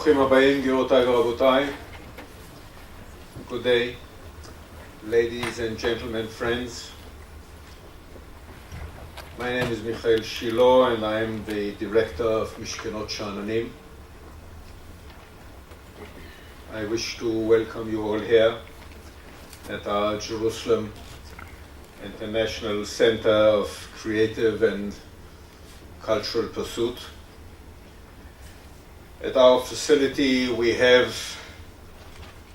ברוכים הבאים, גבירותיי ורבותיי. Good day, ladies and gentlemen, friends. My name is Michael Shilo and I am the director of Mishkenot Sha'ananim. I wish to welcome you all here at our Jerusalem International Center of Creative and Cultural Pursuit. At our facility we have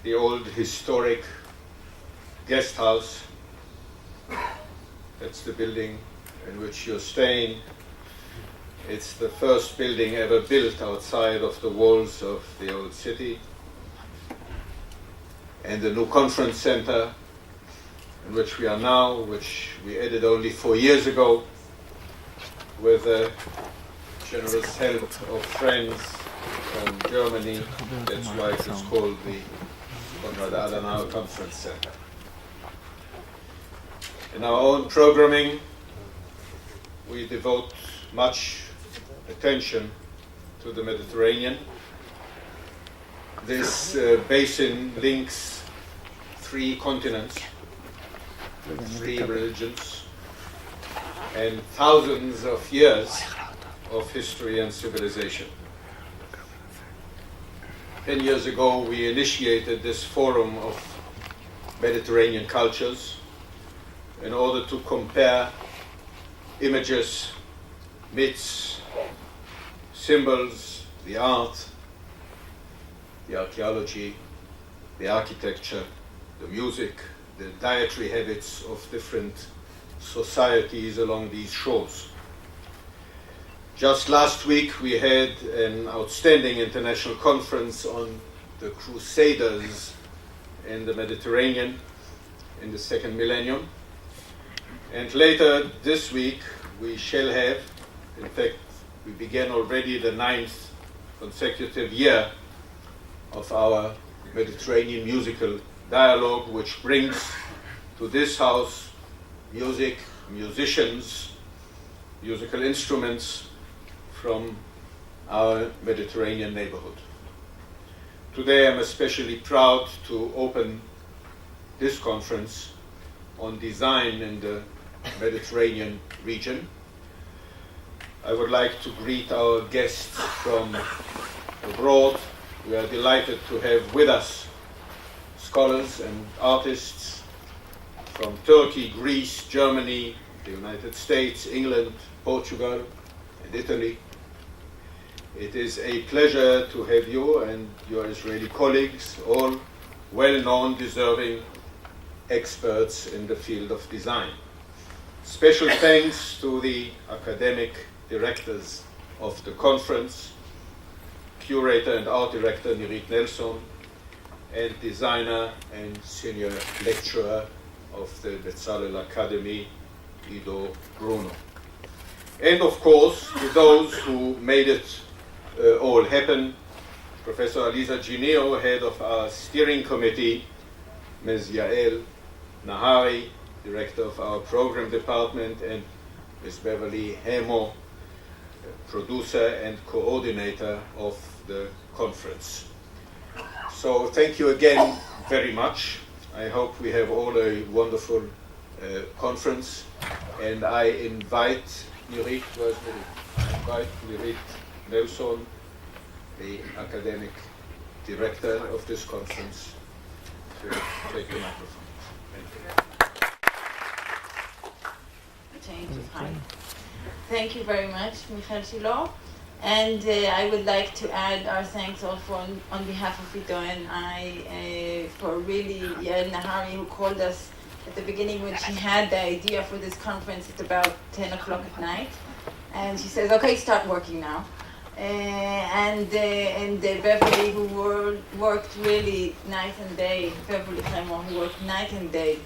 the old historic guest house. That's the building in which you're staying. It's the first building ever built outside of the walls of the old city. And the new conference center in which we are now, which we added only 4 years ago, with the generous help of friends from Germany. That's why it is called the Konrad Adenauer Conference Center. In our own programming, we devote much attention to the Mediterranean. This basin links 3 continents, 3 religions, and thousands of years of history and civilization. 10 years ago, we initiated this forum of Mediterranean cultures in order to compare images, myths, symbols, the art, the archaeology, the architecture, the music, the dietary habits of different societies along these shores. Just last week we had an outstanding international conference on the Crusaders in the Mediterranean in the second millennium. And later this week we shall have, in fact we began already the 9th consecutive year of our Mediterranean musical dialogue, which brings to this house music, musicians, musical instruments from our Mediterranean neighborhood. Today I'm especially proud to open this conference on design in the Mediterranean region. I would like to greet our guests from abroad. We are delighted to have with us scholars and artists from Turkey, Greece, Germany, the United States, England, Portugal, and Italy. It is a pleasure to have you and your Israeli colleagues, all well-known, deserving experts in the field of design. Special thanks to the academic directors of the conference, curator and art director Nirit Nelson, and designer and senior lecturer of the Bezalel Academy, Ido Bruno. And of course, to those who made it all happen, Professor Aliza Gineo, head of our steering committee, Ms. Yael Nahari, director of our program department, and Ms. Beverly Hemo, producer and coordinator of the conference. So thank you again very much. I hope we have all a wonderful conference, and I invite Nirit Nelson, the academic director of this conference, to take the microphone. Thank you. Hi. Thank you very much, Michael Shilo. And I would like to add our thanks also on behalf of Ido and I for really Yael Nahari, who called us at the beginning when she had the idea for this conference at about 10 o'clock at night. And she says, okay, start working now. And Beverly, who worked really night and day, Beverly Hemo, who worked night and day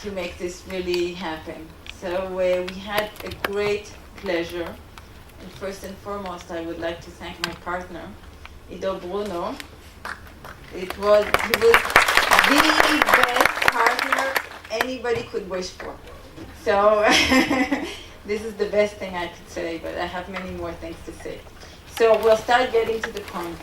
to make this really happen. So we had a great pleasure. And first and foremost, I would like to thank my partner, Ido Bruno. He was the best partner anybody could wish for. So this is the best thing I could say, but I have many more things to say. So we'll start getting to the point.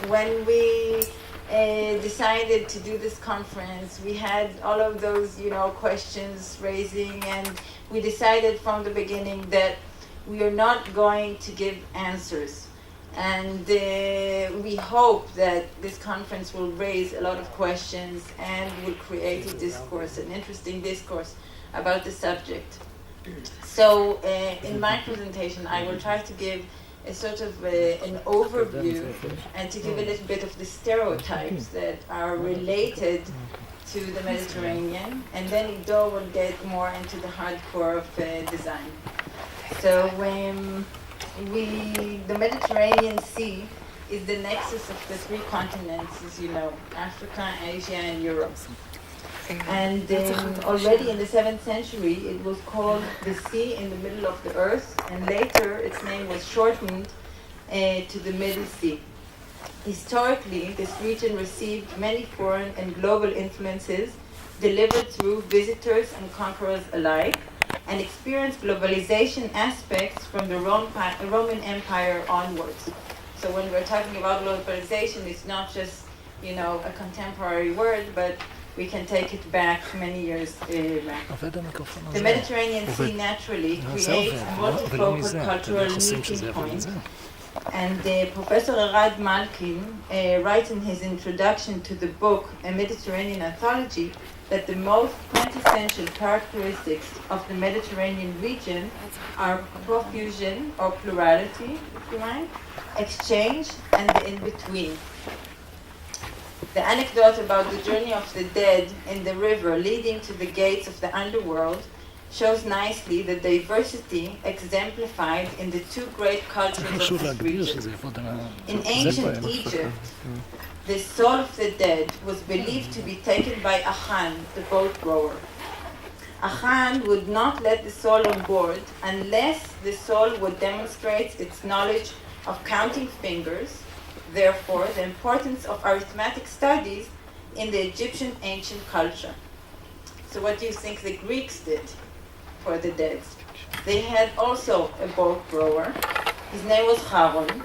When we decided to do this conference, we had all of those, questions raising, and we decided from the beginning that we are not going to give answers. And we hope that this conference will raise a lot of questions and will create a discourse, an interesting discourse about the subject. So in my presentation, I will try to give a sort of an overview and to give a little bit of the stereotypes that are related to the Mediterranean, and then Ido will get more into the hardcore of design. So the Mediterranean Sea is the nexus of the three continents, as you know, Africa, Asia, and Europe. And already in the 7th century, it was called the sea in the middle of the earth, and later its name was shortened to the Middle Sea. Historically, this region received many foreign and global influences delivered through visitors and conquerors alike, and experienced globalization aspects from the Roman Empire onwards. So when we're talking about globalization, it's not just, a contemporary word, but we can take it back many years back. The Mediterranean Sea naturally creates multifocal cultural meeting points. And Professor Arad Malkin writes in his introduction to the book, A Mediterranean Anthology, that the most quintessential characteristics of the Mediterranean region are profusion or plurality, if you mind, exchange, and the in-between. The anecdote about the journey of the dead in the river leading to the gates of the underworld shows nicely the diversity exemplified in the two great cultures of this region. In ancient Egypt, the soul of the dead was believed to be taken by Achan, the boat rower. Achan would not let the soul on board unless the soul would demonstrate its knowledge of counting fingers. Therefore, the importance of arithmetic studies in the Egyptian ancient culture. So what do you think the Greeks did for the dead? They had also a boat rower. His name was Charon.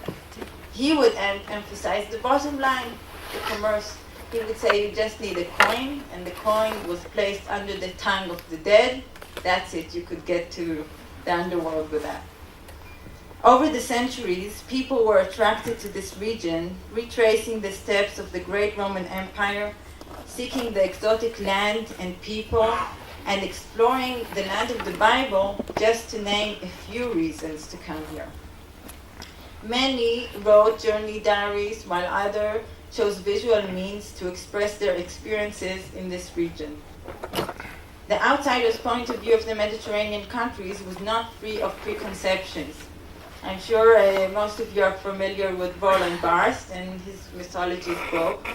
He would emphasize the bottom line, the commerce. He would say you just need a coin, and the coin was placed under the tongue of the dead. That's it, you could get to the underworld with that. Over the centuries, people were attracted to this region, retracing the steps of the great Roman Empire, seeking the exotic land and people, and exploring the land of the Bible, just to name a few reasons to come here. Many wrote journey diaries, while others chose visual means to express their experiences in this region. The outsider's point of view of the Mediterranean countries was not free of preconceptions. I'm sure most of you are familiar with Roland Barthes and his mythology book,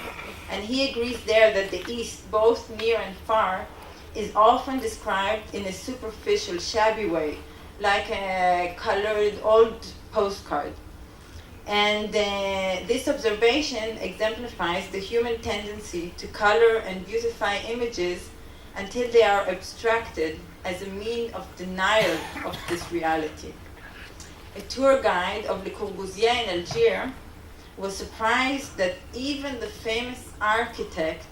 and he agrees there that the East, both near and far, is often described in a superficial, shabby way, like a colored old postcard. And this observation exemplifies the human tendency to color and beautify images until they are abstracted as a means of denial of this reality. A tour guide of Le Corbusier in Algiers was surprised that even the famous architect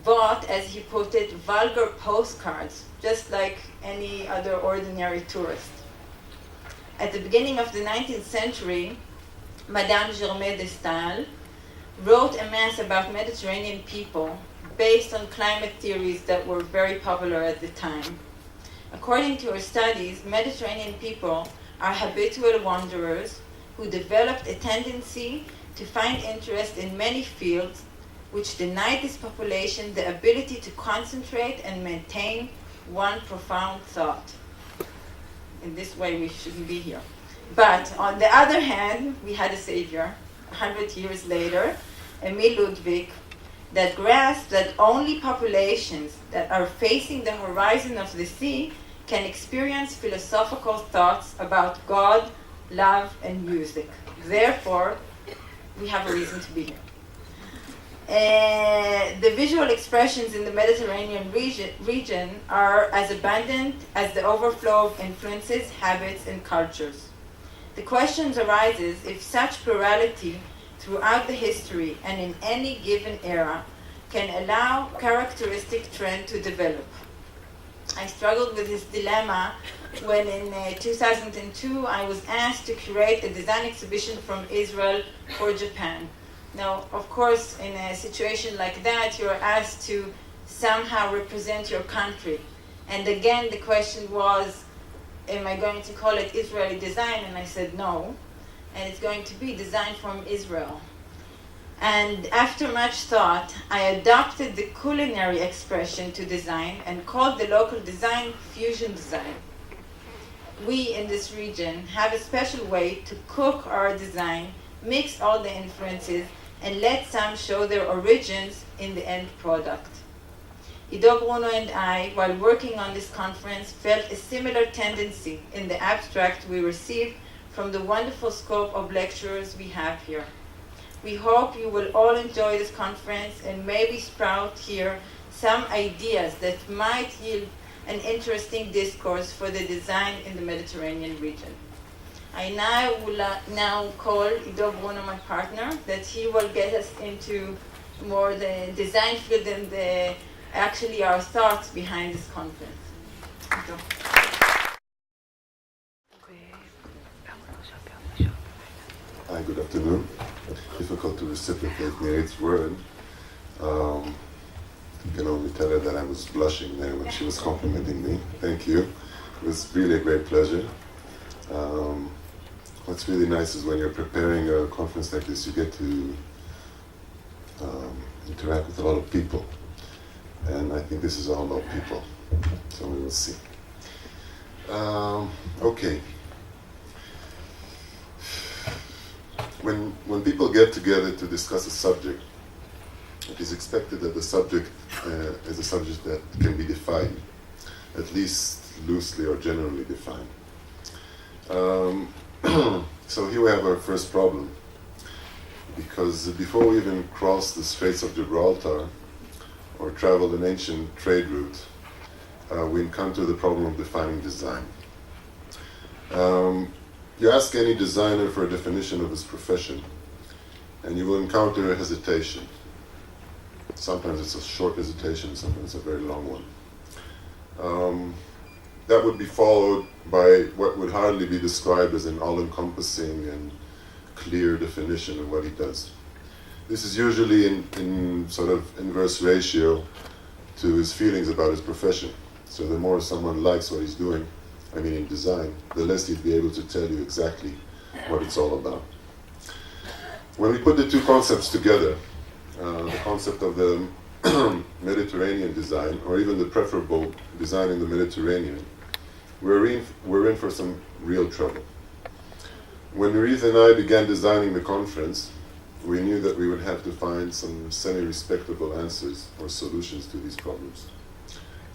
bought, as he put it, vulgar postcards, just like any other ordinary tourist. At the beginning of the 19th century, Madame Germaine de Staël wrote a mass about Mediterranean people based on climate theories that were very popular at the time. According to her studies, Mediterranean people are habitual wanderers who developed a tendency to find interest in many fields which denied this population the ability to concentrate and maintain one profound thought. In this way, we shouldn't be here. But on the other hand, we had a savior, 100 years later, Emile Ludwig, that grasped that only populations that are facing the horizon of the sea can experience philosophical thoughts about God, love, and music. Therefore, we have a reason to be here. The visual expressions in the Mediterranean region are as abundant as the overflow of influences, habits, and cultures. The question arises if such plurality throughout the history and in any given era can allow characteristic trend to develop. I struggled with this dilemma when in 2002 I was asked to curate a design exhibition from Israel for Japan. Now, of course, in a situation like that, you're asked to somehow represent your country. And again, the question was, am I going to call it Israeli design? And I said no. And it's going to be design from Israel. And after much thought, I adopted the culinary expression to design and called the local design fusion design. We in this region have a special way to cook our design, mix all the influences, and let some show their origins in the end product. Ido Bruno and I, while working on this conference, felt a similar tendency in the abstract we received from the wonderful scope of lecturers we have here. We hope you will all enjoy this conference and maybe sprout here some ideas that might yield an interesting discourse for the design in the Mediterranean region. I now call Ido Bruno, my partner, that he will get us into more the design field and actually our thoughts behind this conference. Ido. Hi, good afternoon. Difficult to reciprocate Mirit's word. You can only tell her that I was blushing there when she was complimenting me. Thank you. It was really a great pleasure. What's really nice is when you're preparing a conference like this, you get to interact with a lot of people. And I think this is all about people. So we will see. Okay. When people get together to discuss a subject, it is expected that the subject is a subject that can be defined, at least loosely or generally defined. So here we have our first problem, because before we even cross the Straits of Gibraltar or travel an ancient trade route, we encounter the problem of defining design. You ask any designer for a definition of his profession, and you will encounter a hesitation. Sometimes it's a short hesitation, sometimes a very long one. That would be followed by what would hardly be described as an all-encompassing and clear definition of what he does. This is usually in sort of inverse ratio to his feelings about his profession. So the more someone likes what he's doing, I mean in design, the less he'd be able to tell you exactly what it's all about. When we put the two concepts together, the concept of the Mediterranean design, or even the preferable design in the Mediterranean, we're in for some real trouble. When Nurit and I began designing the conference, we knew that we would have to find some semi-respectable answers or solutions to these problems.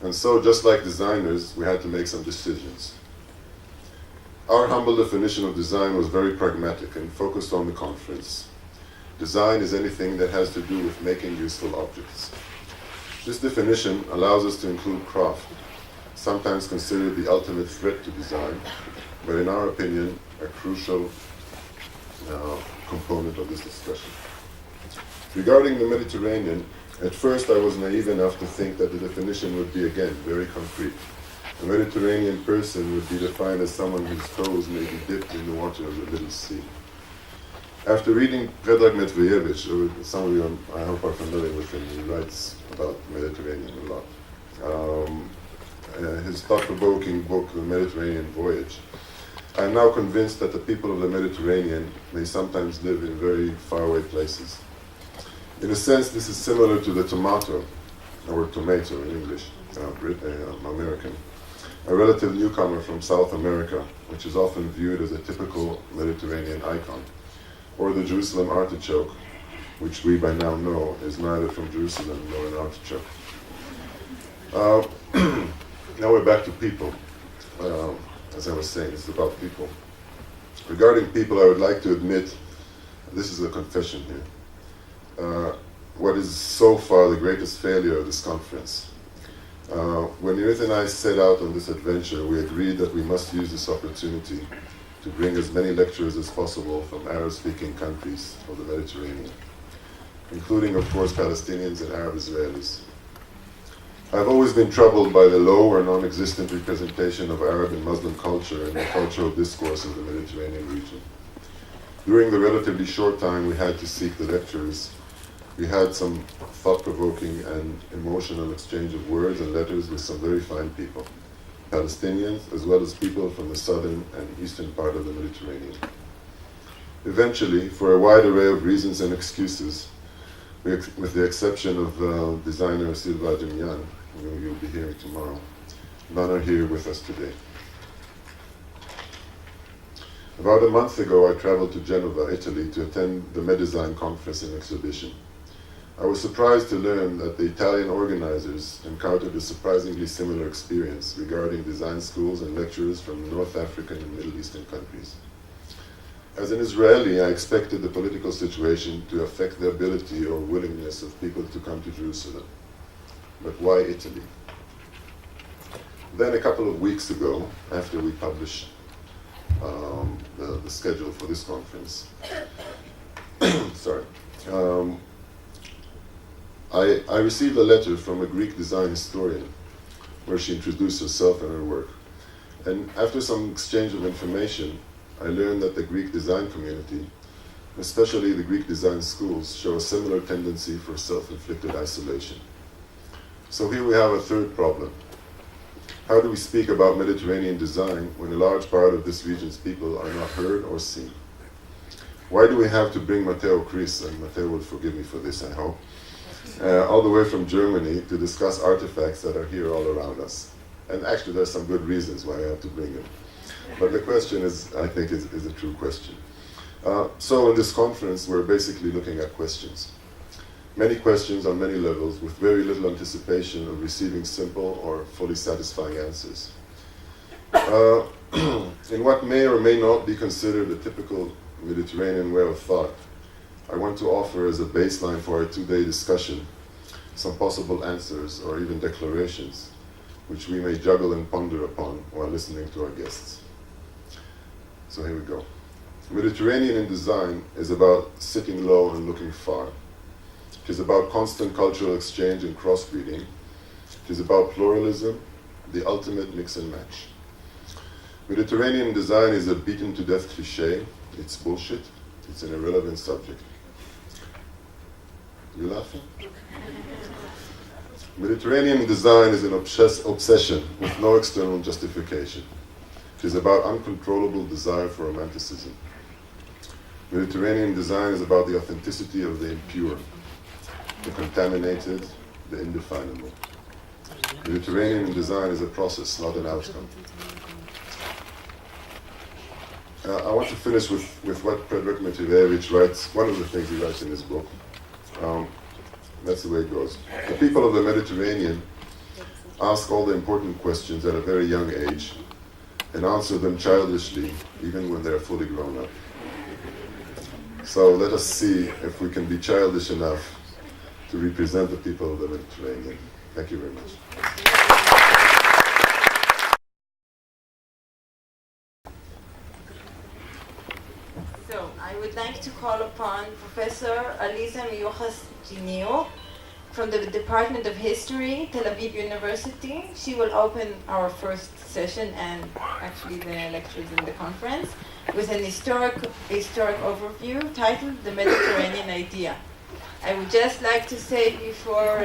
And so, just like designers, we had to make some decisions. Our humble definition of design was very pragmatic and focused on the conference. Design is anything that has to do with making useful objects. This definition allows us to include craft, sometimes considered the ultimate threat to design, but in our opinion, a crucial component of this discussion. Regarding the Mediterranean, at first I was naive enough to think that the definition would be, again, very concrete. A Mediterranean person would be defined as someone whose toes may be dipped in the water of the Little Sea. After reading Predrag Matvejevic, who some of you I hope are familiar with him, he writes about the Mediterranean a lot. His thought-provoking book, The Mediterranean Voyage, I am now convinced that the people of the Mediterranean may sometimes live in very faraway places. In a sense, this is similar to the tomato, or tomato in English, American, a relative newcomer from South America, which is often viewed as a typical Mediterranean icon, or the Jerusalem artichoke, which we by now know is neither from Jerusalem nor an artichoke. Now we're back to people. As I was saying, it's about people. Regarding people, I would like to admit, this is a confession here, what is so far the greatest failure of this conference. When Nurit and I set out on this adventure, we agreed that we must use this opportunity to bring as many lecturers as possible from Arab-speaking countries of the Mediterranean, including, of course, Palestinians and Arab Israelis. I've always been troubled by the low or non-existent representation of Arab and Muslim culture in the cultural discourse of the Mediterranean region. During the relatively short time we had to seek the lectures, we had some thought-provoking and emotional exchange of words and letters with some very fine people, Palestinians as well as people from the southern and eastern part of the Mediterranean. Eventually, for a wide array of reasons and excuses, with the exception of designer Silva Adjemian, who you'll be hearing tomorrow, none are here with us today. About a month ago, I traveled to Genova, Italy, to attend the Medesign conference and exhibition. I was surprised to learn that the Italian organizers encountered a surprisingly similar experience regarding design schools and lecturers from North African and Middle Eastern countries. As an Israeli, I expected the political situation to affect the ability or willingness of people to come to Jerusalem. But why Italy? Then a couple of weeks ago, after we published the schedule for this conference, I received a letter from a Greek design historian where she introduced herself and her work. And after some exchange of information, I learned that the Greek design community, especially the Greek design schools, show a similar tendency for self-inflicted isolation. So here we have a third problem. How do we speak about Mediterranean design when a large part of this region's people are not heard or seen? Why do we have to bring Matteo Chris, and Matteo will forgive me for this, I hope, all the way from Germany to discuss artifacts that are here all around us? And actually there's some good reasons why I have to bring them. But the question is, I think, is a true question. So in this conference, we're basically looking at questions. Many questions on many levels with very little anticipation of receiving simple or fully satisfying answers. In what may or may not be considered a typical Mediterranean way of thought, I want to offer as a baseline for our two-day discussion some possible answers or even declarations which we may juggle and ponder upon while listening to our guests. So here we go. Mediterranean in design is about sitting low and looking far. It is about constant cultural exchange and crossbreeding. It is about pluralism, the ultimate mix and match. Mediterranean design is a beaten-to-death cliché. It's bullshit. It's an irrelevant subject. You laughing? Mediterranean design is an obsession with no external justification. It is about uncontrollable desire for romanticism. Mediterranean design is about the authenticity of the impure, the contaminated, the indefinable. Mediterranean design is a process, not an outcome. I want to finish with what Predrag Mativevich writes, one of the things he writes in his book. That's the way it goes. The people of the Mediterranean ask all the important questions at a very young age and answer them childishly, even when they're fully grown up. So let us see if we can be childish enough to represent the people of the Mediterranean. Thank you very much. So I would like to call upon Professor Aliza Miyuchas-Ginio from the Department of History, Tel Aviv University. She will open our first session and actually the lectures in the conference with an historic overview titled The Mediterranean Idea. I would just like to say before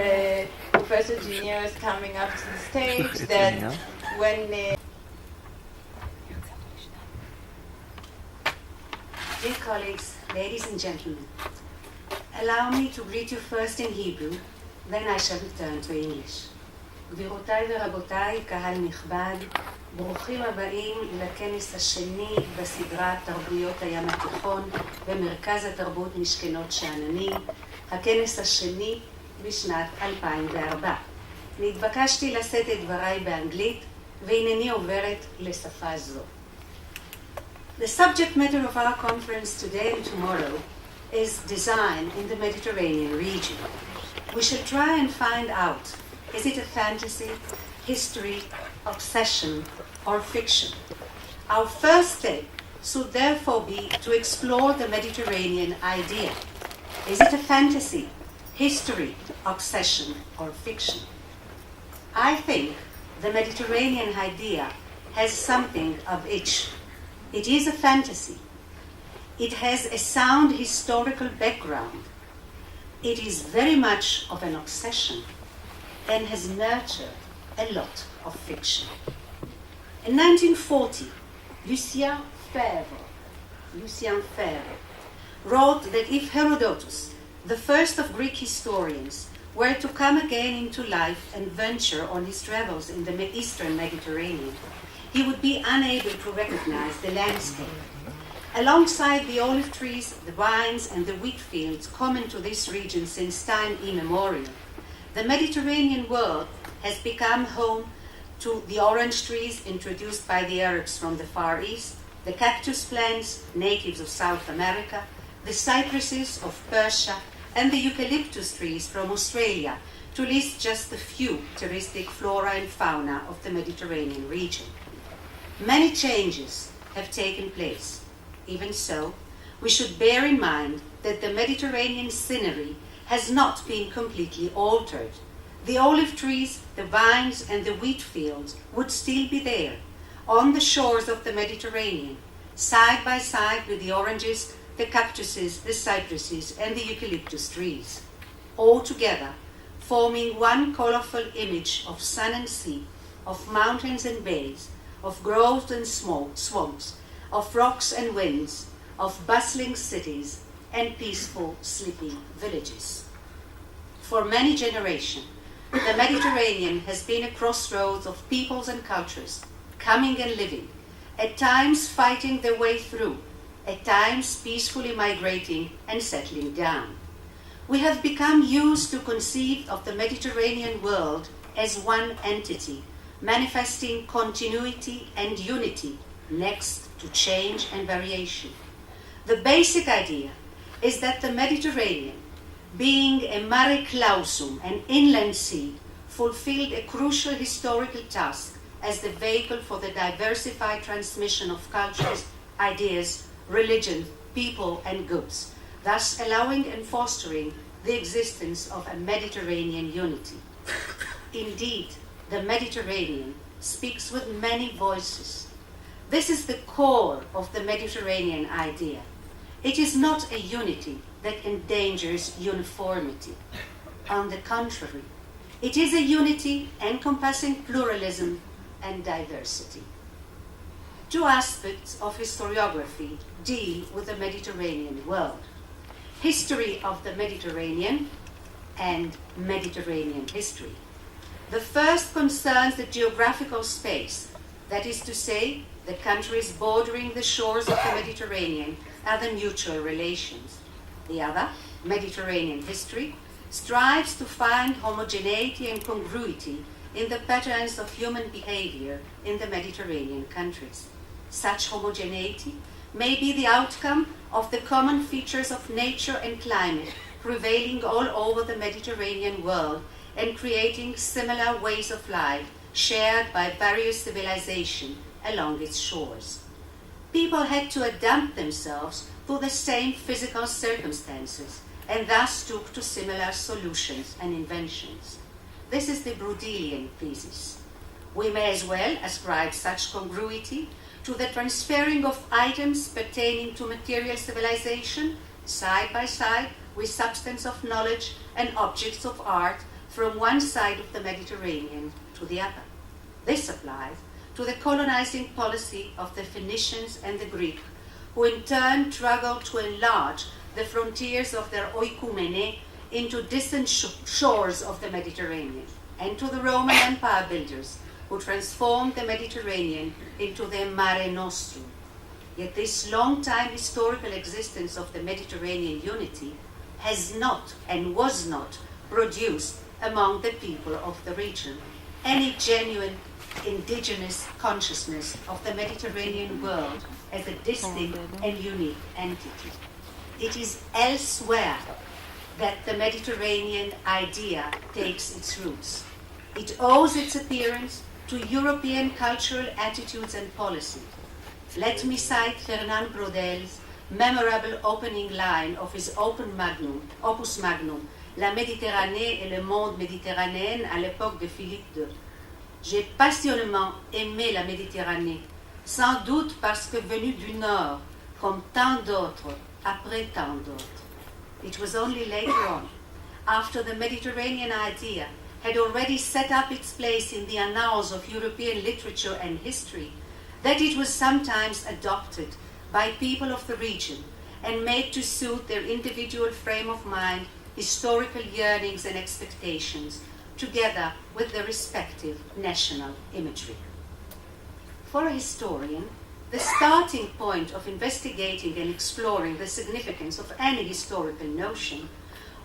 Professor Ginio is coming up to the stage that when Dear colleagues, ladies and gentlemen, allow me to greet you first in Hebrew, then I shall return to English. גבירותיי ורבותיי, קהל נכבד, ברוכים הבאים לכנס השני בסדרת תרבויות הים התיכון במרכז התרבות משכנות שאננים, הכנס השני בשנת 2004. נתבקשתי לשאת את דבריי באנגלית, והנני עוברת לשפה זו. The subject matter of our conference today and tomorrow is design in the Mediterranean region. We shall try and find out, is it a fantasy, history, obsession, or fiction? Our first step should therefore be to explore the Mediterranean idea. Is it a fantasy, history, obsession, or fiction? I think the Mediterranean idea has something of each. It is a fantasy. It has a sound historical background. It is very much of an obsession and has nurtured a lot of fiction. In 1940, Lucien Febvre wrote that if Herodotus, the first of Greek historians, were to come again into life and venture on his travels in the Eastern Mediterranean, he would be unable to recognize the landscape. Alongside the olive trees, the vines, and the wheat fields common to this region since time immemorial, the Mediterranean world has become home to the orange trees introduced by the Arabs from the Far East, the cactus plants, natives of South America, the cypresses of Persia, and the eucalyptus trees from Australia, to list just a few touristic flora and fauna of the Mediterranean region. Many changes have taken place. Even so, we should bear in mind that the Mediterranean scenery has not been completely altered. The olive trees, the vines, and the wheat fields would still be there, on the shores of the Mediterranean, side by side with the oranges, the cactuses, the cypresses, and the eucalyptus trees, all together forming one colorful image of sun and sea, of mountains and bays, of groves and swamps, of rocks and winds, of bustling cities and peaceful sleeping villages. For many generations, the Mediterranean has been a crossroads of peoples and cultures, coming and living, at times fighting their way through, at times peacefully migrating and settling down. We have become used to conceive of the Mediterranean world as one entity, manifesting continuity and unity next to change and variation. The basic idea is that the Mediterranean, being a mare clausum, an inland sea, fulfilled a crucial historical task as the vehicle for the diversified transmission of cultures, ideas, religion, people, and goods, thus allowing and fostering the existence of a Mediterranean unity. Indeed, the Mediterranean speaks with many voices. This is the core of the Mediterranean idea. It is not a unity that endangers uniformity. On the contrary, it is a unity encompassing pluralism and diversity. Two aspects of historiography deal with the Mediterranean world: history of the Mediterranean and Mediterranean history. The first concerns the geographical space, that is to say, the countries bordering the shores of the Mediterranean and the mutual relations. The other, Mediterranean history, strives to find homogeneity and congruity in the patterns of human behavior in the Mediterranean countries. Such homogeneity may be the outcome of the common features of nature and climate prevailing all over the Mediterranean world and creating similar ways of life shared by various civilizations along its shores. People had to adapt themselves to the same physical circumstances and thus took to similar solutions and inventions. This is the Brudelian thesis. We may as well ascribe such congruity to the transferring of items pertaining to material civilization side by side with substance of knowledge and objects of art from one side of the Mediterranean to the other. This applies to the colonizing policy of the Phoenicians and the Greeks, who in turn struggled to enlarge the frontiers of their oikoumene into distant shores of the Mediterranean, and to the Roman Empire builders, who transformed the Mediterranean into their Mare Nostrum. Yet this long-time historical existence of the Mediterranean unity has not and was not produced among the people of the region any genuine indigenous consciousness of the Mediterranean world as a distinct and unique entity. It is elsewhere that the Mediterranean idea takes its roots. It owes its appearance to European cultural attitudes and policy. Let me cite Fernand Braudel's memorable opening line of his opus magnum, La Méditerranée et le monde méditerranéen à l'époque de Philippe II. J'ai passionnément aimé la Méditerranée, sans doute parce que venu du Nord, comme tant d'autres, après tant d'autres. It was only later on, after the Mediterranean idea had already set up its place in the annals of European literature and history, that it was sometimes adopted by people of the region and made to suit their individual frame of mind, historical yearnings and expectations, together with their respective national imagery. For a historian, the starting point of investigating and exploring the significance of any historical notion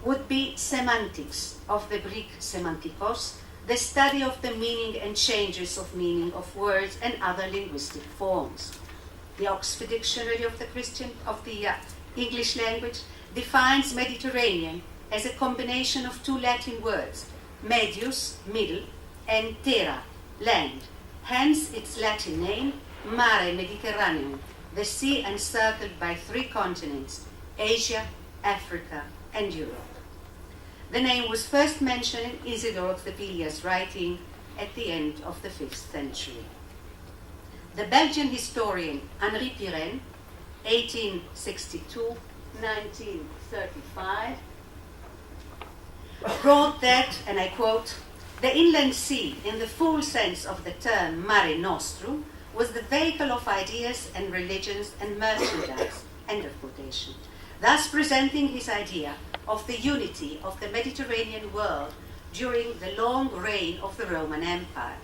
would be semantics of the Greek semantikos, the study of the meaning and changes of meaning of words and other linguistic forms. The Oxford Dictionary of the English language defines Mediterranean as a combination of two Latin words, medius, middle, and terra, land. Hence its Latin name, Mare Mediterraneum, the sea encircled by three continents, Asia, Africa, and Europe. The name was first mentioned in Isidore of Seville's writing at the end of the 5th century. The Belgian historian Henri Pirenne, 1862-1935, wrote that, and I quote, "The inland sea, in the full sense of the term Mare Nostrum, was the vehicle of ideas and religions and merchandise," end of quotation, thus presenting his idea of the unity of the Mediterranean world during the long reign of the Roman Empire.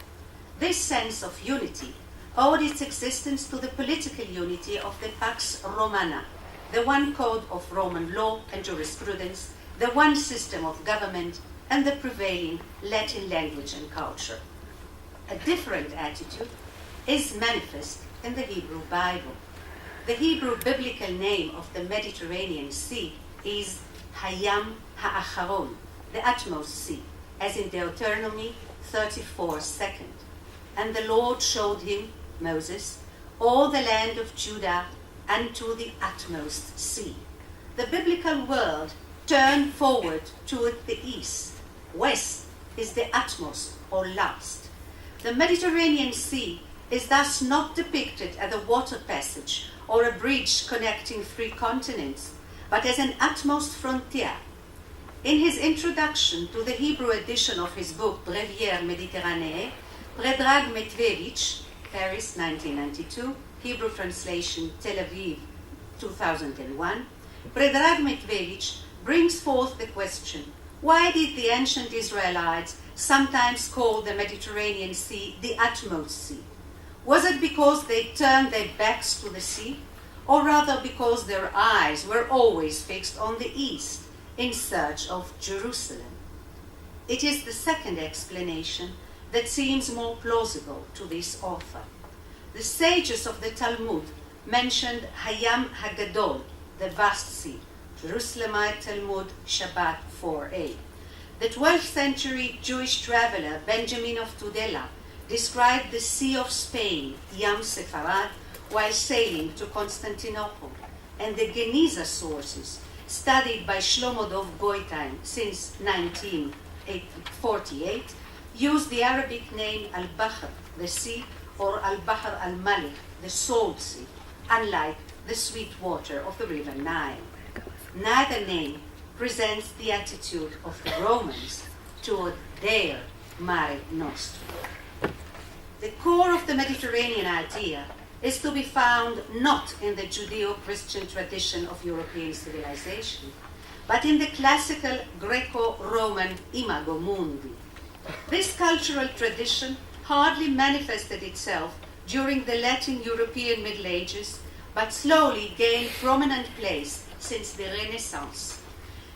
This sense of unity owed its existence to the political unity of the Pax Romana, the one code of Roman law and jurisprudence, the one system of government, and the prevailing Latin language and culture. A different attitude is manifest in the Hebrew Bible. The Hebrew biblical name of the Mediterranean Sea is Hayam Ha'acharon, the utmost sea, as in Deuteronomy 34:2. And the Lord showed him, Moses, all the land of Judah unto the utmost sea. The biblical world turned forward toward the east. West is the utmost or last. The Mediterranean Sea is thus not depicted as a water passage or a bridge connecting three continents, but as an utmost frontier. In his introduction to the Hebrew edition of his book Breviaire Méditerranée, Predrag Medvedich, Paris 1992, Hebrew translation Tel Aviv 2001, Predrag Medvedich brings forth the question, why did the ancient Israelites sometimes call the Mediterranean Sea the utmost sea? Was it because they turned their backs to the sea, or rather because their eyes were always fixed on the east in search of Jerusalem? It is the second explanation that seems more plausible to this author. The sages of the Talmud mentioned Hayam Hagadol, the vast sea, Jerusalemite Talmud, Shabbat 4a. The 12th century Jewish traveler Benjamin of Tudela described the Sea of Spain, Yam Sefarad, while sailing to Constantinople, and the Geniza sources, studied by Shlomo Dov Goitain since 1948, use the Arabic name Al-Bahr, the sea, or Al-Bahr al-Malik, the salt sea, unlike the sweet water of the river Nile. Neither name presents the attitude of the Romans toward their Mare Nostrum. The core of the Mediterranean idea is to be found not in the Judeo-Christian tradition of European civilization, but in the classical Greco-Roman imago mundi. This cultural tradition hardly manifested itself during the Latin European Middle Ages, but slowly gained prominent place since the Renaissance.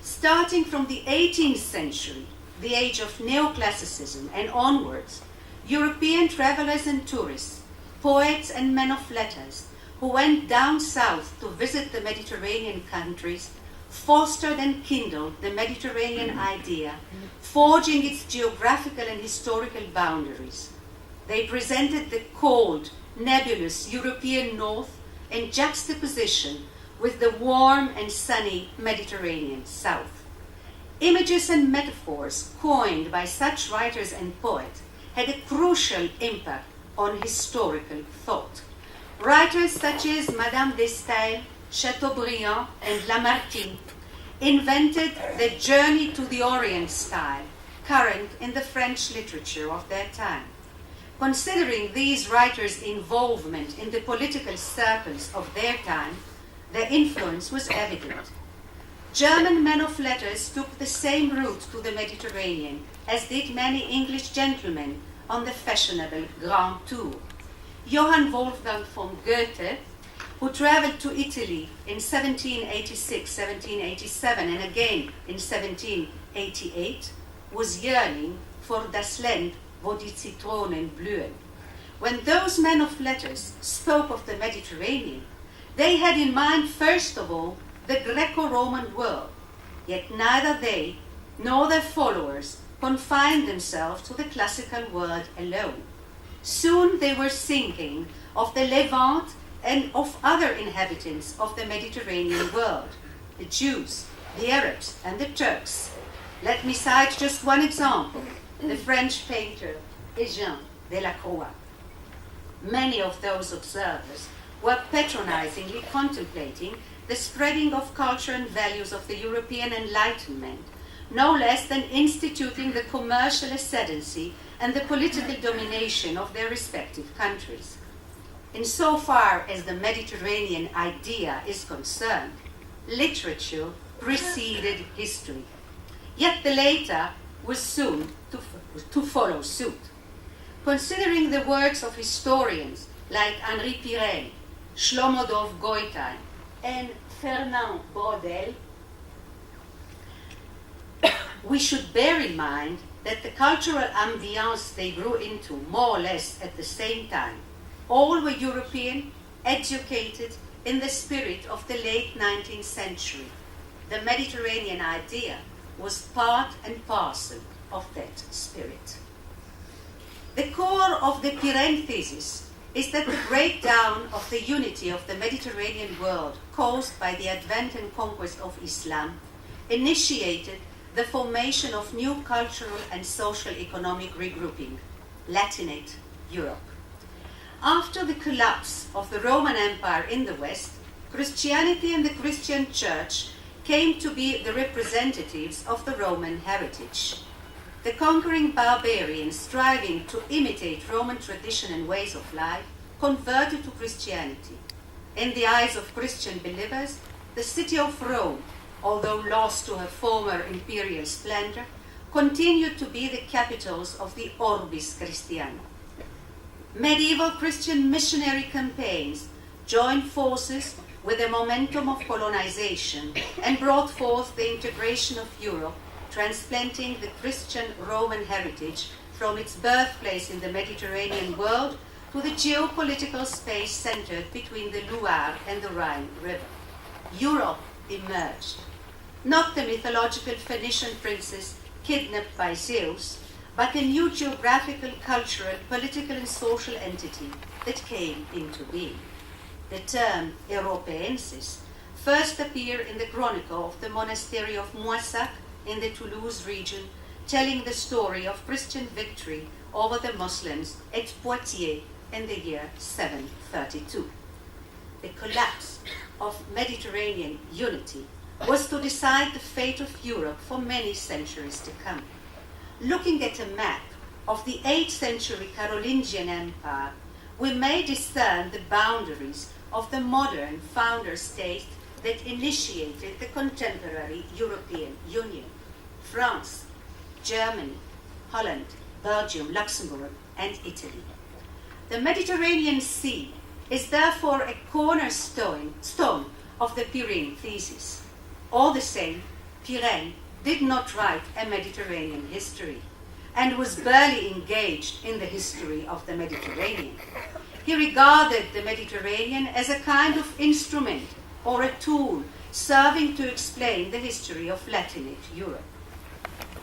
Starting from the 18th century, the age of neoclassicism and onwards, European travelers and tourists, poets and men of letters, who went down south to visit the Mediterranean countries, fostered and kindled the Mediterranean idea, forging its geographical and historical boundaries. They presented the cold, nebulous European north in juxtaposition with the warm and sunny Mediterranean south. Images and metaphors coined by such writers and poets had a crucial impact on historical thought. Writers such as Madame de Staël, Chateaubriand, and Lamartine invented the journey to the Orient style, current in the French literature of their time. Considering these writers' involvement in the political circles of their time, their influence was evident. German men of letters took the same route to the Mediterranean as did many English gentlemen on the fashionable Grand Tour. Johann Wolfgang von Goethe, who traveled to Italy in 1786, 1787, and again in 1788, was yearning for Das Land, wo die Zitronen blühen. When those men of letters spoke of the Mediterranean, they had in mind, first of all, the Greco-Roman world, yet neither they nor their followers confined themselves to the classical world alone. Soon they were thinking of the Levant and of other inhabitants of the Mediterranean world, the Jews, the Arabs, and the Turks. Let me cite just one example, the French painter Eugène Delacroix. Many of those observers were patronizingly contemplating the spreading of culture and values of the European Enlightenment, no less than instituting the commercial ascendancy and the political domination of their respective countries. Insofar as the Mediterranean idea is concerned, literature preceded history. Yet the latter was soon to follow suit. Considering the works of historians like Henri Pirel, Shlomo Dov Goitain, and Fernand Braudel, we should bear in mind that the cultural ambiance they grew into more or less at the same time, all were European, educated in the spirit of the late 19th century. The Mediterranean idea was part and parcel of that spirit. The core of the Pirel thesis is that the breakdown of the unity of the Mediterranean world caused by the advent and conquest of Islam initiated the formation of new cultural and social economic regrouping, Latinate Europe. After the collapse of the Roman Empire in the West, Christianity and the Christian Church came to be the representatives of the Roman heritage. The conquering barbarians, striving to imitate Roman tradition and ways of life, converted to Christianity. In the eyes of Christian believers, the city of Rome, although lost to her former imperial splendor, continued to be the capitals of the Orbis Christiana. Medieval Christian missionary campaigns joined forces with the momentum of colonization and brought forth the integration of Europe, transplanting the Christian Roman heritage from its birthplace in the Mediterranean world to the geopolitical space centered between the Loire and the Rhine River. Europe emerged, not the mythological Phoenician princess kidnapped by Zeus, but a new geographical, cultural, political, and social entity that came into being. The term Europeensis first appeared in the chronicle of the monastery of Moissac in the Toulouse region, telling the story of Christian victory over the Muslims at Poitiers in the year 732. The collapse of Mediterranean unity was to decide the fate of Europe for many centuries to come. Looking at a map of the 8th century Carolingian Empire, we may discern the boundaries of the modern founder state that initiated the contemporary European Union: France, Germany, Holland, Belgium, Luxembourg, and Italy. The Mediterranean Sea is therefore a cornerstone of the Pirel thesis. All the same, Pirel did not write a Mediterranean history and was barely engaged in the history of the Mediterranean. He regarded the Mediterranean as a kind of instrument or a tool serving to explain the history of Latinate Europe.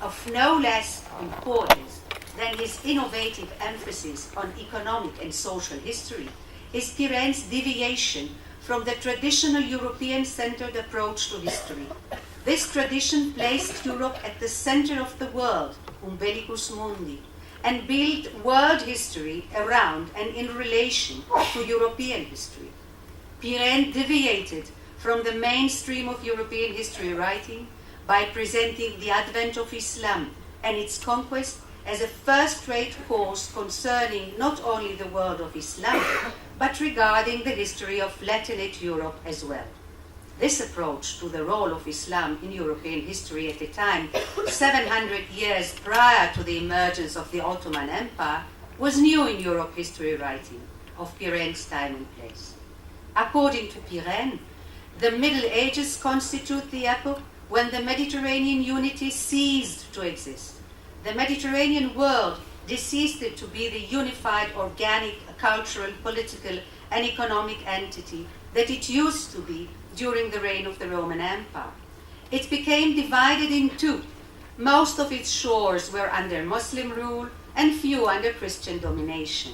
Of no less importance than his innovative emphasis on economic and social history is Piren's deviation from the traditional European-centered approach to history. This tradition placed Europe at the center of the world, umbilicus mundi, and built world history around and in relation to European history. Piren deviated from the mainstream of European history writing by presenting the advent of Islam and its conquest as a first-rate course concerning not only the world of Islam, but regarding the history of Latinate Europe as well. This approach to the role of Islam in European history at a time 700 years prior to the emergence of the Ottoman Empire was new in Europe history writing of Piren's time and place. According to Piren, the Middle Ages constitute the epoch when the Mediterranean unity ceased to exist. The Mediterranean world desisted to be the unified, organic, cultural, political, and economic entity that it used to be during the reign of the Roman Empire. It became divided in two. Most of its shores were under Muslim rule and few under Christian domination.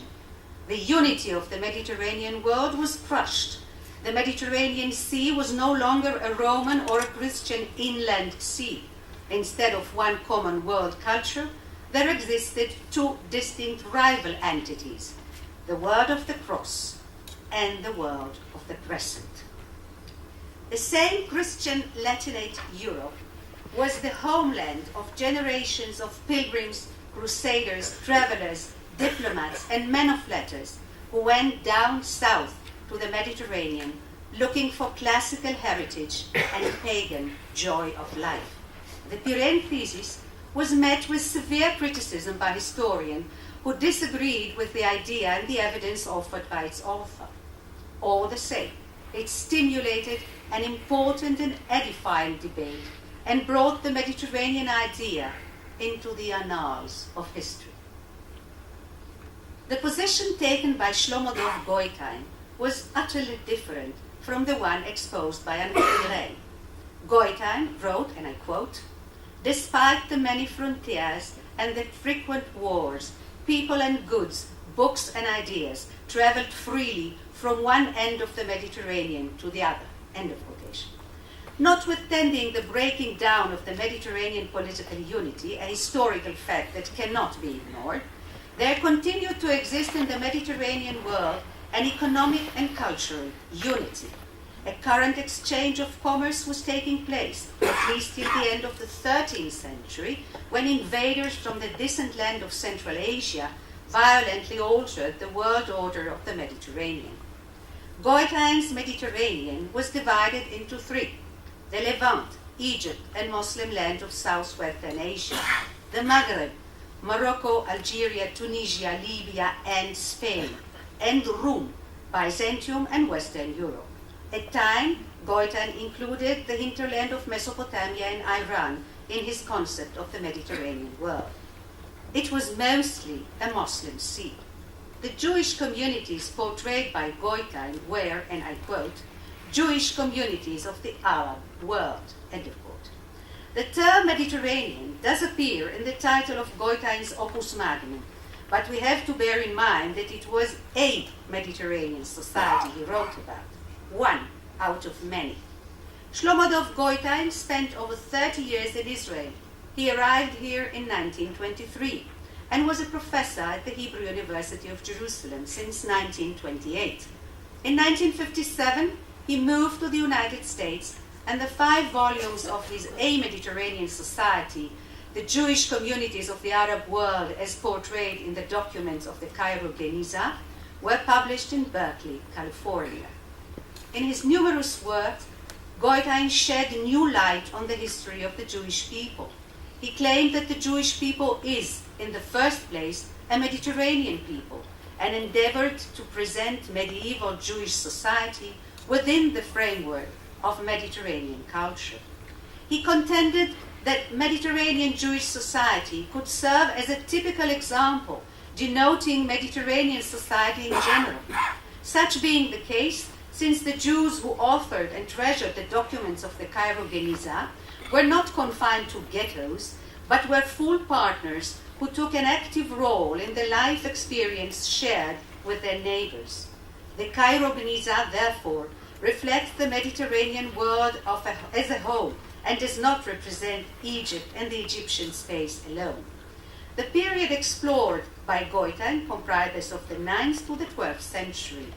The unity of the Mediterranean world was crushed. The Mediterranean Sea was no longer a Roman or a Christian inland sea. Instead of one common world culture, there existed two distinct rival entities, the world of the cross and the world of the crescent. The same Christian Latinate Europe was the homeland of generations of pilgrims, crusaders, travelers, diplomats, and men of letters who went down south to the Mediterranean looking for classical heritage and pagan joy of life. The Piren thesis was met with severe criticism by historians who disagreed with the idea and the evidence offered by its author. All the same, it stimulated an important and edifying debate and brought the Mediterranean idea into the annals of history. The position taken by Shlomo Dov Goitein was utterly different from the one exposed by Henri Piren. Goitein wrote, and I quote, "Despite the many frontiers and the frequent wars, people and goods, books and ideas traveled freely from one end of the Mediterranean to the other." End of quotation. Notwithstanding the breaking down of the Mediterranean political unity, a historical fact that cannot be ignored, there continued to exist in the Mediterranean world an economic and cultural unity. A current exchange of commerce was taking place, at least till the end of the 13th century, when invaders from the distant land of Central Asia violently altered the world order of the Mediterranean. Goitein's Mediterranean was divided into three: the Levant, Egypt, and Muslim land of southwestern Asia; the Maghreb, Morocco, Algeria, Tunisia, Libya, and Spain; and Rome, Byzantium, and Western Europe. At time, Goitein included the hinterland of Mesopotamia and Iran in his concept of the Mediterranean world. It was mostly a Muslim sea. The Jewish communities portrayed by Goitein were, and I quote, "Jewish communities of the Arab world," end of quote. The term Mediterranean does appear in the title of Goitein's Opus Magnum, but we have to bear in mind that it was a Mediterranean society he wrote about, one out of many. Shlomo Dov Goitein spent over 30 years in Israel. He arrived here in 1923 and was a professor at the Hebrew University of Jerusalem since 1928. In 1957, he moved to the United States, and the 5 volumes of his A Mediterranean Society, The Jewish Communities of the Arab World as Portrayed in the Documents of the Cairo Geniza, were published in Berkeley, California. In his numerous works, Goitein shed new light on the history of the Jewish people. He claimed that the Jewish people is, in the first place, a Mediterranean people, and endeavored to present medieval Jewish society within the framework of Mediterranean culture. He contended that Mediterranean Jewish society could serve as a typical example denoting Mediterranean society in general. Such being the case, since the Jews who authored and treasured the documents of the Cairo Geniza were not confined to ghettos, but were full partners who took an active role in the life experience shared with their neighbors. The Cairo Geniza, therefore, reflects the Mediterranean world as a whole and does not represent Egypt and the Egyptian space alone. The period explored by Goitein comprises of the 9th to the 12th century.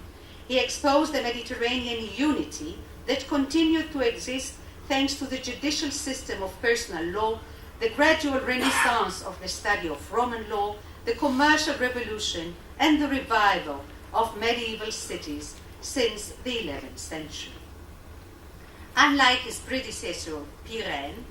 He exposed the Mediterranean unity that continued to exist thanks to the judicial system of personal law, the gradual renaissance of the study of Roman law, the commercial revolution, and the revival of medieval cities since the 11th century. Unlike his predecessor, Pirenne,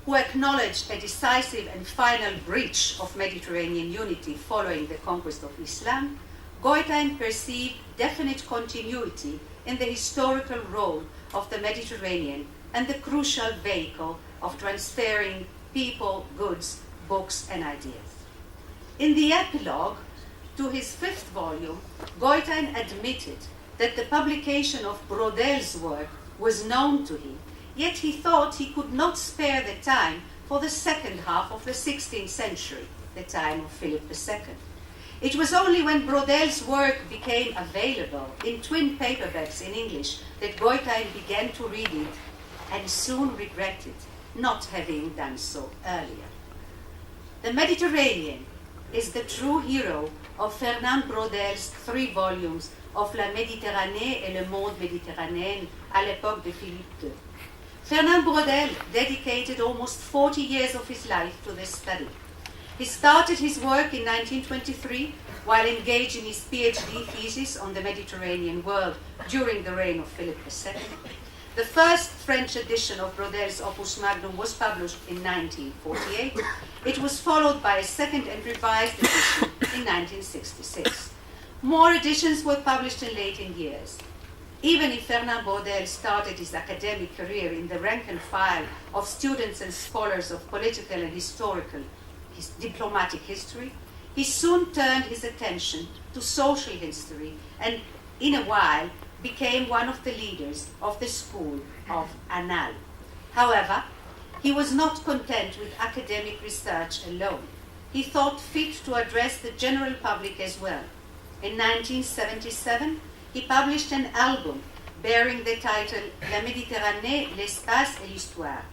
who acknowledged a decisive and final breach of Mediterranean unity following the conquest of Islam, Goitein perceived definite continuity in the historical role of the Mediterranean and the crucial vehicle of transferring people, goods, books, and ideas. In the epilogue to his 5th volume, Goitein admitted that the publication of Brodel's work was known to him, yet he thought he could not spare the time for the second half of the 16th century, the time of Philip II. It was only when Brodel's work became available in twin paperbacks in English that Goitein began to read it and soon regretted not having done so earlier. The Mediterranean is the true hero of Fernand Brodel's 3 volumes of La Méditerranée et le monde méditerranéen à l'époque de Philippe II. Fernand Brodel dedicated almost 40 years of his life to this study. He started his work in 1923 while engaged in his PhD thesis on the Mediterranean world during the reign of Philip II. The first French edition of Brodel's Opus Magnum was published in 1948. It was followed by a second and revised edition in 1966. More editions were published in later years. Even if Fernand Brodel started his academic career in the rank and file of students and scholars of political and historical diplomatic history, he soon turned his attention to social history and, in a while, became one of the leaders of the school of Annales. However, he was not content with academic research alone. He thought fit to address the general public as well. In 1977, he published an album bearing the title La Méditerranée, l'espace et l'histoire.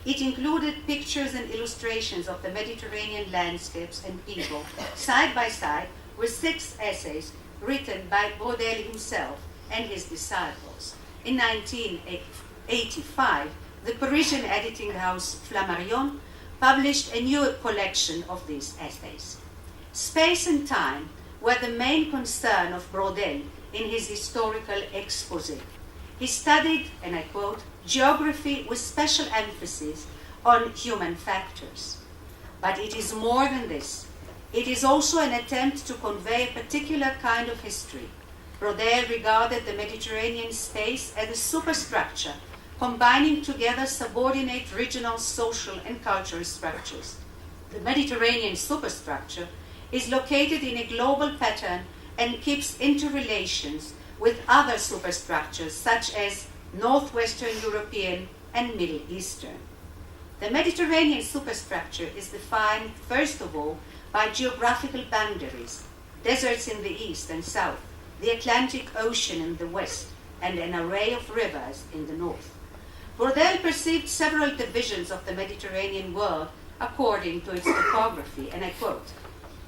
It included pictures and illustrations of the Mediterranean landscapes and people, side by side, with 6 essays written by Brodel himself and his disciples. In 1985, the Parisian editing house Flammarion published a new collection of these essays. Space and time were the main concern of Brodel in his historical exposé. He studied, and I quote, geography with special emphasis on human factors. But it is more than this. It is also an attempt to convey a particular kind of history. Brodel regarded the Mediterranean space as a superstructure, combining together subordinate regional, social, and cultural structures. The Mediterranean superstructure is located in a global pattern and keeps interrelations with other superstructures such as Northwestern European and Middle Eastern. The Mediterranean superstructure is defined, first of all, by geographical boundaries, deserts in the east and south, the Atlantic Ocean in the west, and an array of rivers in the north. Brodel perceived several divisions of the Mediterranean world according to its topography, and I quote,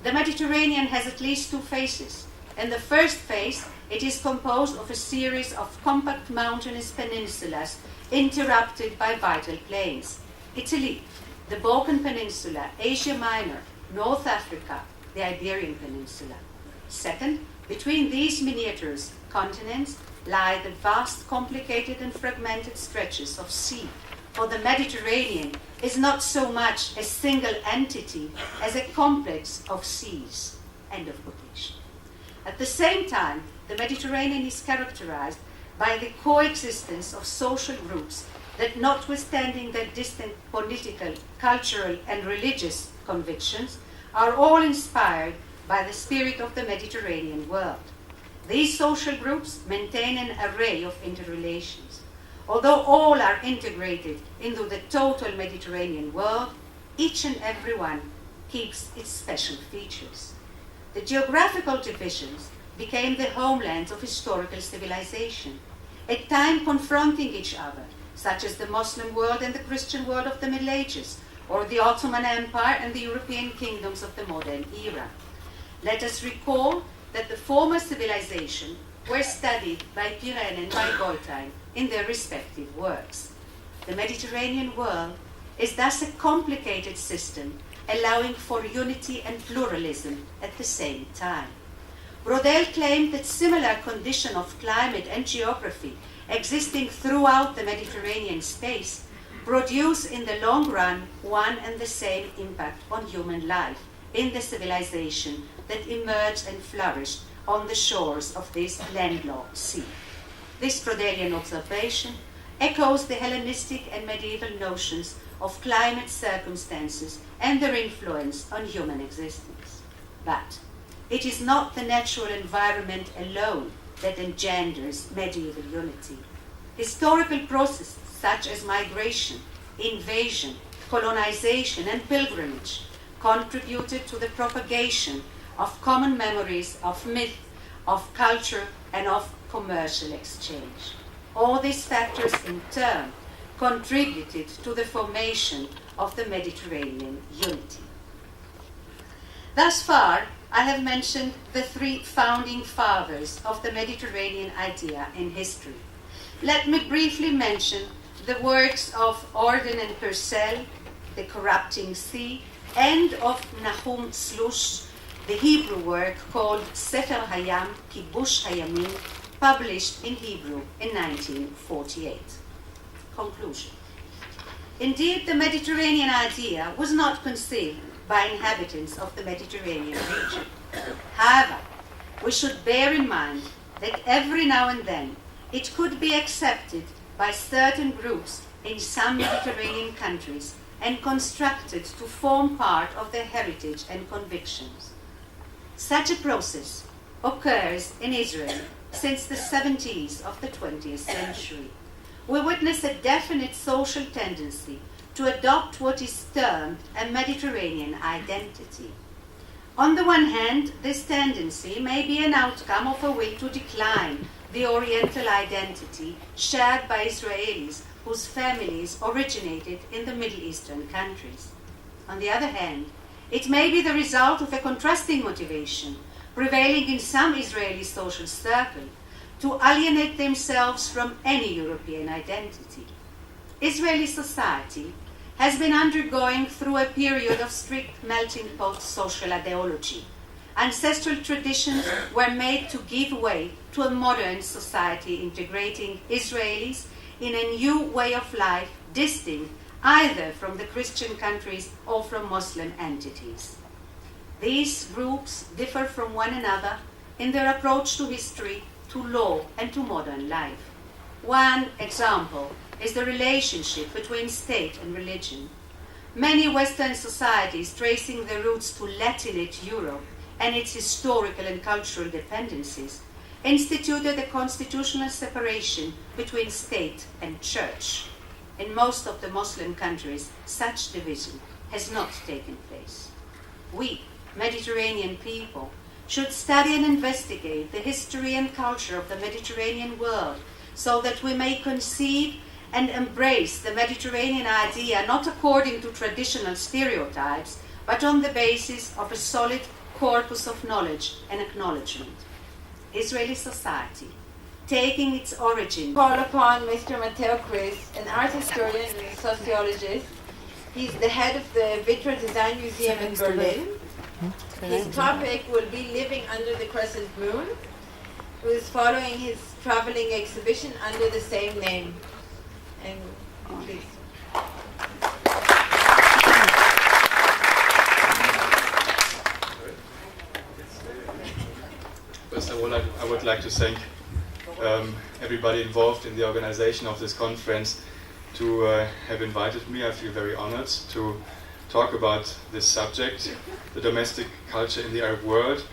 "The Mediterranean has at least 2 faces. In the first face, it is composed of a series of compact mountainous peninsulas interrupted by vital plains. Italy, the Balkan Peninsula, Asia Minor, North Africa, the Iberian Peninsula. Second, between these miniature continents lie the vast, complicated and fragmented stretches of sea, for the Mediterranean is not so much a single entity as a complex of seas." End of quotation. At the same time, the Mediterranean is characterized by the coexistence of social groups that, notwithstanding their distant political, cultural, and religious convictions, are all inspired by the spirit of the Mediterranean world. These social groups maintain an array of interrelations. Although all are integrated into the total Mediterranean world, each and every one keeps its special features. The geographical divisions became the homelands of historical civilization, at times confronting each other, such as the Muslim world and the Christian world of the Middle Ages, or the Ottoman Empire and the European kingdoms of the modern era. Let us recall that the former civilizations were studied by Pirenne and by Goldheim in their respective works. The Mediterranean world is thus a complicated system, allowing for unity and pluralism at the same time. Brodel claimed that similar conditions of climate and geography existing throughout the Mediterranean space produce in the long run one and the same impact on human life in the civilization that emerged and flourished on the shores of this landlocked sea. This Brodelian observation echoes the Hellenistic and medieval notions of climate circumstances and their influence on human existence. But it is not the natural environment alone that engenders medieval unity. Historical processes such as migration, invasion, colonization, and pilgrimage contributed to the propagation of common memories, of myth, of culture, and of commercial exchange. All these factors in turn contributed to the formation of the Mediterranean unity. Thus far, I have mentioned the three founding fathers of the Mediterranean idea in history. Let me briefly mention the works of Orden and Purcell, The Corrupting Sea, and of Nahum Slush, the Hebrew work called Sefer Hayam, Kibush Hayamim, published in Hebrew in 1948. Conclusion. Indeed, the Mediterranean idea was not conceived by inhabitants of the Mediterranean region. However, we should bear in mind that every now and then it could be accepted by certain groups in some Mediterranean countries and constructed to form part of their heritage and convictions. Such a process occurs in Israel since the 70s of the 20th century. We witness a definite social tendency to adopt what is termed a Mediterranean identity. On the one hand, this tendency may be an outcome of a will to decline the Oriental identity shared by Israelis whose families originated in the Middle Eastern countries. On the other hand, it may be the result of a contrasting motivation prevailing in some Israeli social circles to alienate themselves from any European identity. Israeli society has been undergoing through a period of strict melting pot social ideology. Ancestral traditions were made to give way to a modern society integrating Israelis in a new way of life distinct either from the Christian countries or from Muslim entities. These groups differ from one another in their approach to history, to law, and to modern life. One example is the relationship between state and religion. Many Western societies, tracing their roots to Latinate Europe and its historical and cultural dependencies, instituted a constitutional separation between state and church. In most of the Muslim countries, such division has not taken place. We, Mediterranean people, should study and investigate the history and culture of the Mediterranean world so that we may conceive and embrace the Mediterranean idea not according to traditional stereotypes, but on the basis of a solid corpus of knowledge and acknowledgement. Israeli society, taking its origin, Call upon Mr. Matteo Chris, an art historian and sociologist. He's the head of the Vitra Design Museum in Berlin. His topic will be Living Under the Crescent Moon, who is following his traveling exhibition under the same name. And please. First of all, I would like to thank everybody involved in the organization of this conference to have invited me. I feel very honored to talk about this subject, the domestic culture in the Arab world.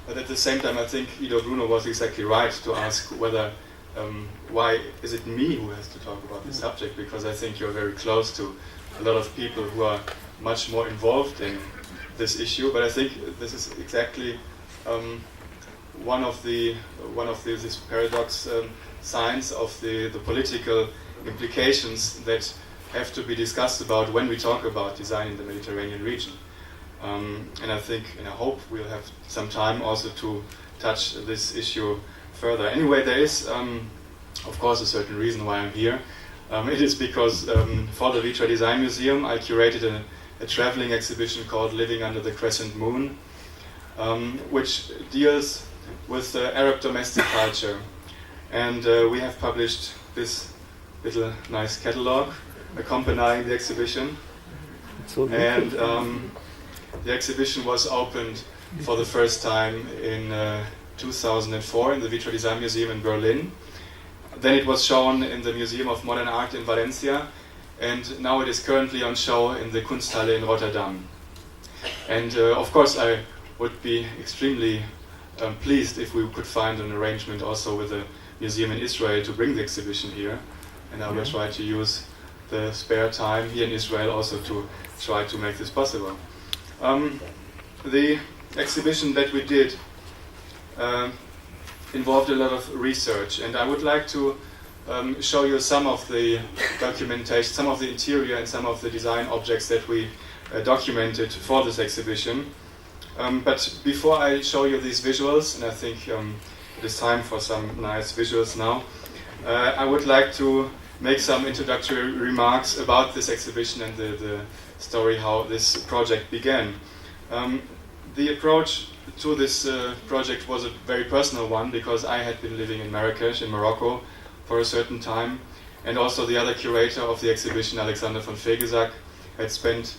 But at the same time, I think Ido Bruno was exactly right to ask whether, why is it me who has to talk about this subject? Because I think you're very close to a lot of people who are much more involved in this issue. But I think this is exactly one of this paradox signs of the political implications that have to be discussed about when we talk about design in the Mediterranean region. And I think, and I hope we'll have some time also to touch this issue further. Anyway, there is, of course, a certain reason why I'm here. It is because for the Vitra Design Museum, I curated a traveling exhibition called Living Under the Crescent Moon, which deals with Arab domestic culture. And we have published this little nice catalog accompanying the exhibition. And the exhibition was opened for the first time in 2004 in the Vitra Design Museum in Berlin. Then it was shown in the Museum of Modern Art in Valencia, and now it is currently on show in the Kunsthalle in Rotterdam. And of course I would be extremely pleased if we could find an arrangement also with a museum in Israel to bring the exhibition here, and I will try to use the spare time here in Israel also to try to make this possible. The exhibition that we did involved a lot of research, and I would like to show you some of the documentation, some of the interior and some of the design objects that we documented for this exhibition. But before I show you these visuals, and I think it is time for some nice visuals now, I would like to make some introductory remarks about this exhibition and the story how this project began. The approach to this project was a very personal one, because I had been living in Marrakesh in Morocco for a certain time, and also the other curator of the exhibition, Alexander von Fegesack, had spent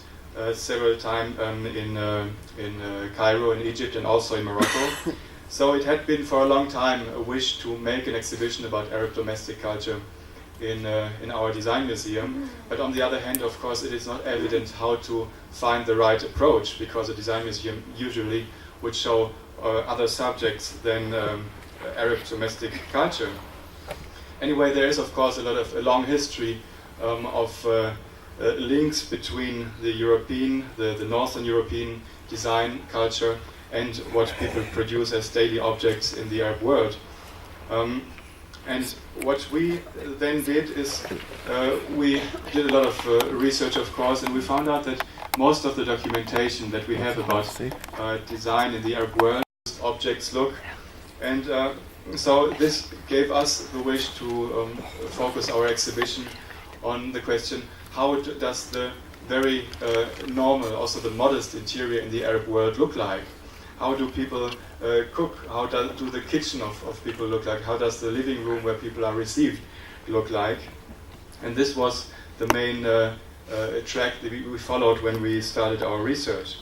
several time in Cairo in Egypt and also in Morocco. So it had been for a long time a wish to make an exhibition about Arab domestic culture in our design museum. But on the other hand, of course, it is not evident how to find the right approach, because a design museum usually would show other subjects than Arab domestic culture. Anyway, there is of course a long history of links between the Northern European design culture and what people produce as daily objects in the Arab world. And what we then did is we did a lot of research, of course, and we found out that most of the documentation that we have about design in the Arab world, objects look, and so this gave us the wish to focus our exhibition on the question, how does the very normal, also the modest interior in the Arab world look like? How do people cook? How do the kitchen of people look like? How does the living room where people are received look like? And this was the main track that we followed when we started our research.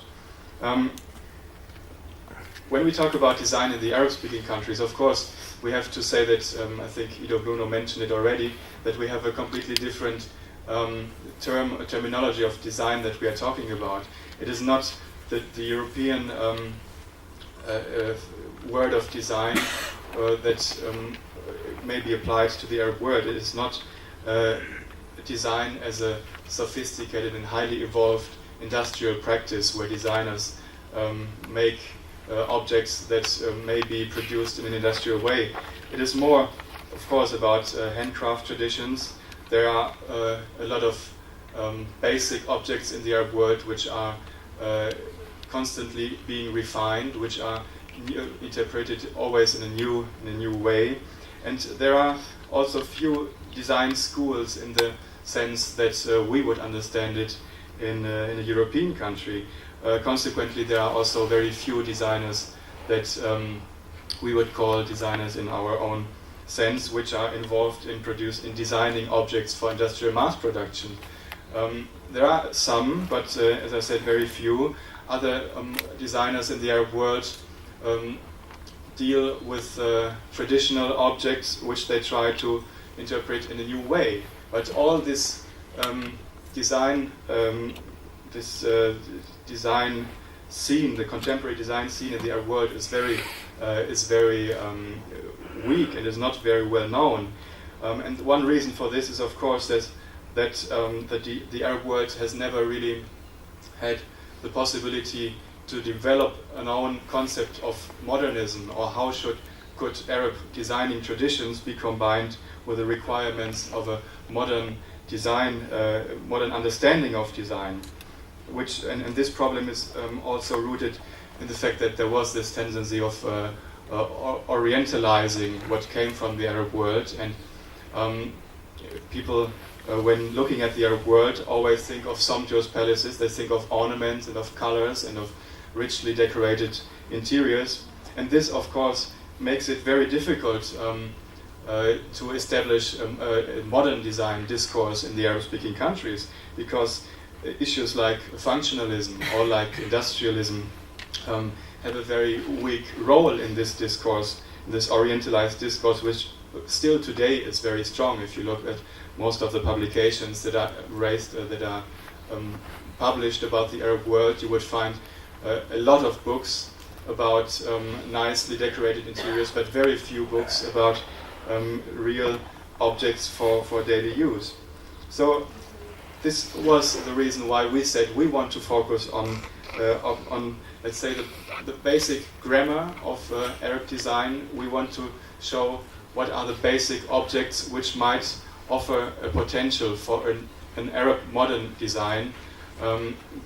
When we talk about design in the Arab-speaking countries, of course, we have to say that, I think Ido Bruno mentioned it already, that we have a completely different terminology of design that we are talking about. It is not the European word of design that may be applied to the Arab world. It is not design as a sophisticated and highly evolved industrial practice where designers make objects that may be produced in an industrial way. It is more, of course, about handcraft traditions. There are a lot of basic objects in the Arab world which are constantly being refined, which are interpreted always in a new way. And there are also few design schools in the sense that we would understand it in a European country. Consequently, there are also very few designers that we would call designers in our own sense, which are involved in designing objects for industrial mass production. There are some, but as I said, very few. Other designers in the Arab world deal with traditional objects which they try to interpret in a new way. But all this design scene, the contemporary design scene in the Arab world is very weak and is not very well known. And one reason for this is, of course, that the Arab world has never really had the possibility to develop an own concept of modernism, or how could Arab designing traditions be combined with the requirements of a modern design, modern understanding of design, and this problem is also rooted in the fact that there was this tendency of orientalizing what came from the Arab world, and people, when looking at the Arab world, always think of sumptuous palaces. They think of ornaments and of colors and of richly decorated interiors, and this, of course, makes it very difficult to establish a modern design discourse in the Arab-speaking countries, because issues like functionalism or like industrialism have a very weak role in this discourse, this orientalized discourse, which still today is very strong. If you look at most of the publications that are published about the Arab world, you would find a lot of books about nicely decorated interiors, but very few books about real objects for daily use. So this was the reason why we said we want to focus on let's say, the basic grammar of Arab design. We want to show what are the basic objects which might offer a potential for an Arab modern design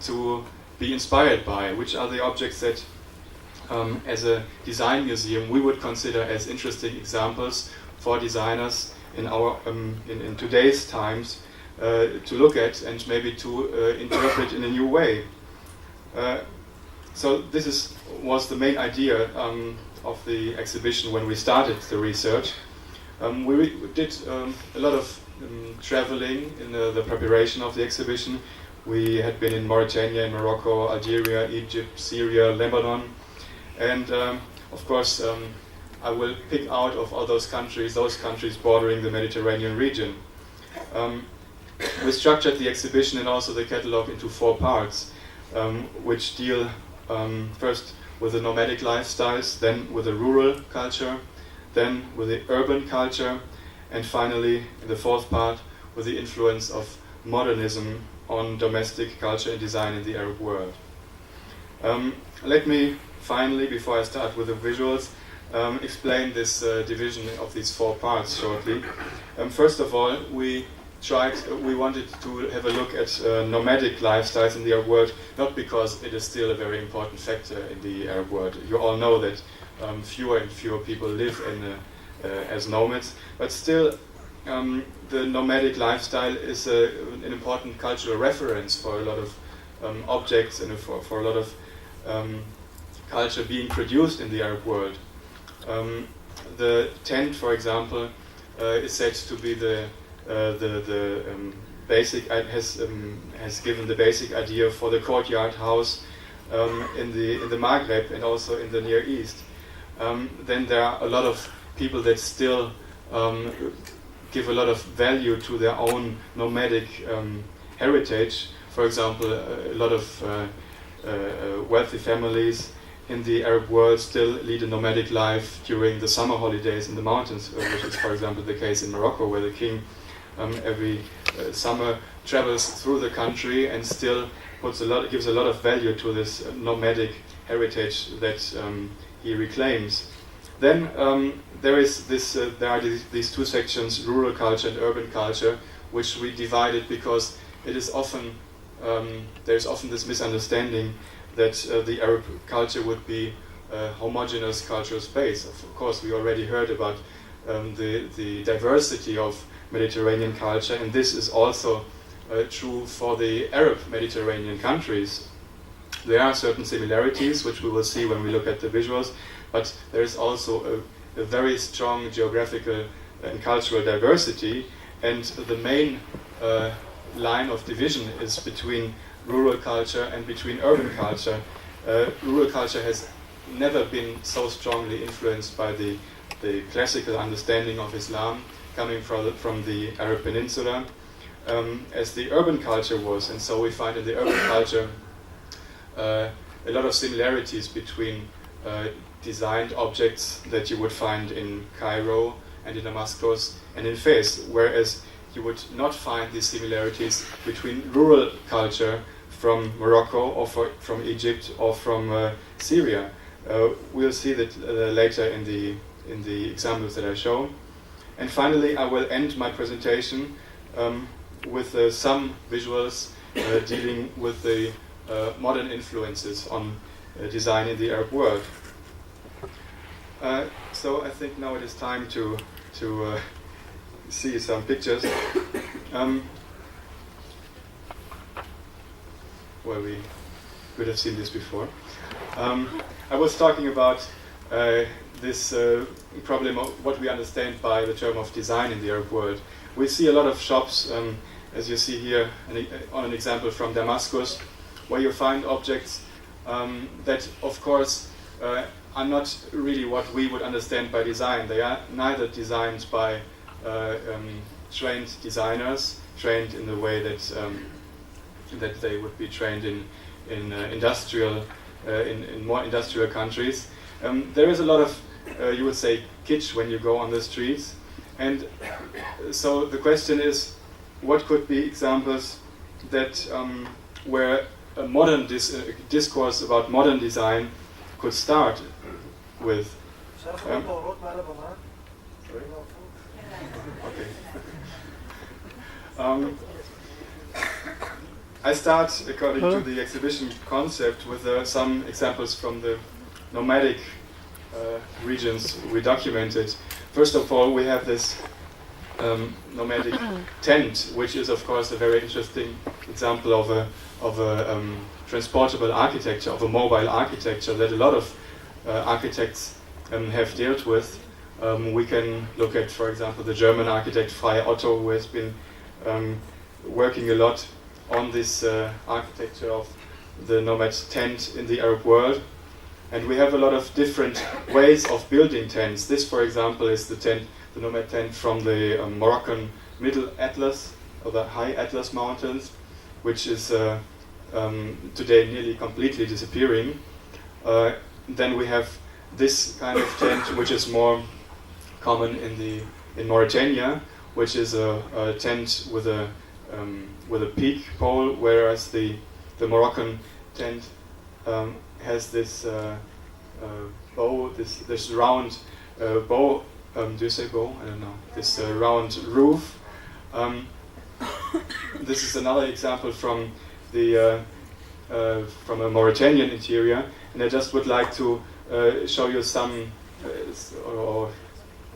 to be inspired by, which are the objects that as a design museum we would consider as interesting examples for designers in our in today's times to look at and maybe to interpret in a new way. So this was the main idea of the exhibition when we started the research. We did a lot of traveling in the preparation of the exhibition. We had been in Mauritania, in Morocco, Algeria, Egypt, Syria, Lebanon, and of course I will pick out of all those countries bordering the Mediterranean region. We structured the exhibition and also the catalogue into 4 parts, which deal first with the nomadic lifestyles, then with the rural culture, then with the urban culture, and finally, in the 4th part, with the influence of modernism on domestic culture and design in the Arab world. Let me finally, before I start with the visuals, explain this division of these 4 parts shortly. First of all, we wanted to have a look at nomadic lifestyles in the Arab world, not because it is still a very important factor in the Arab world. You all know that fewer and fewer people live as nomads, but still the nomadic lifestyle is an important cultural reference for a lot of objects and for a lot of culture being produced in the Arab world. The tent, for example, is said to be the basic has given the basic idea for the courtyard house in the Maghreb and also in the Near East. Then there are a lot of people that still give a lot of value to their own nomadic heritage. For example, a lot of wealthy families in the Arab world still lead a nomadic life during the summer holidays in the mountains, which is, for example, the case in Morocco, where the king every summer travels through the country and still gives a lot of value to this nomadic heritage that he reclaims. Then there are these 2 sections, rural culture and urban culture, which we divided because it is often there's often this misunderstanding that the Arab culture would be a homogeneous cultural space. Of course, we already heard about the diversity of Mediterranean culture, and this is also true for the Arab Mediterranean countries. There are certain similarities, which we will see when we look at the visuals, but there is also a very strong geographical and cultural diversity, and the main line of division is between rural culture and between urban culture. Rural culture has never been so strongly influenced by the classical understanding of Islam coming from the Arab Peninsula as the urban culture was, and so we find in the urban culture a lot of similarities between designed objects that you would find in Cairo and in Damascus and in Fez, whereas you would not find these similarities between rural culture from Morocco or from Egypt or from Syria. We'll see that later in the examples that I show. And finally, I will end my presentation with some visuals dealing with the modern influences on design in the Arab world. So I think now it is time to see some pictures. Well, we could have seen this before. I was talking about this problem of what we understand by the term of design in the Arab world. We see a lot of shops, as you see here on an example from Damascus, where you find objects that, of course, are not really what we would understand by design. They are neither designed by trained designers, trained in the way that they would be trained in more industrial countries. There is a lot of, you would say, kitsch when you go on the streets. And so the question is, what could be examples that where a modern discourse about modern design could start with? Okay. I start, according to the exhibition concept, with some examples from the nomadic regions we documented. First of all, we have this nomadic tent, which is, of course, a very interesting example of a transportable architecture, of a mobile architecture that a lot of architects have dealt with. We can look at, for example, the German architect Frei Otto, who has been working a lot on this architecture of the nomad tent in the Arab world. And we have a lot of different ways of building tents. This, for example, is the nomad tent from the Moroccan Middle Atlas, or the High Atlas Mountains, which is today nearly completely disappearing. Then we have this kind of tent, which is more common in Mauritania, which is a tent with a peak pole, whereas the Moroccan tent has this bow, this round bow. Do you say bow? I don't know. This round roof. This is another example from a Mauritanian interior, and I just would like to show you some, or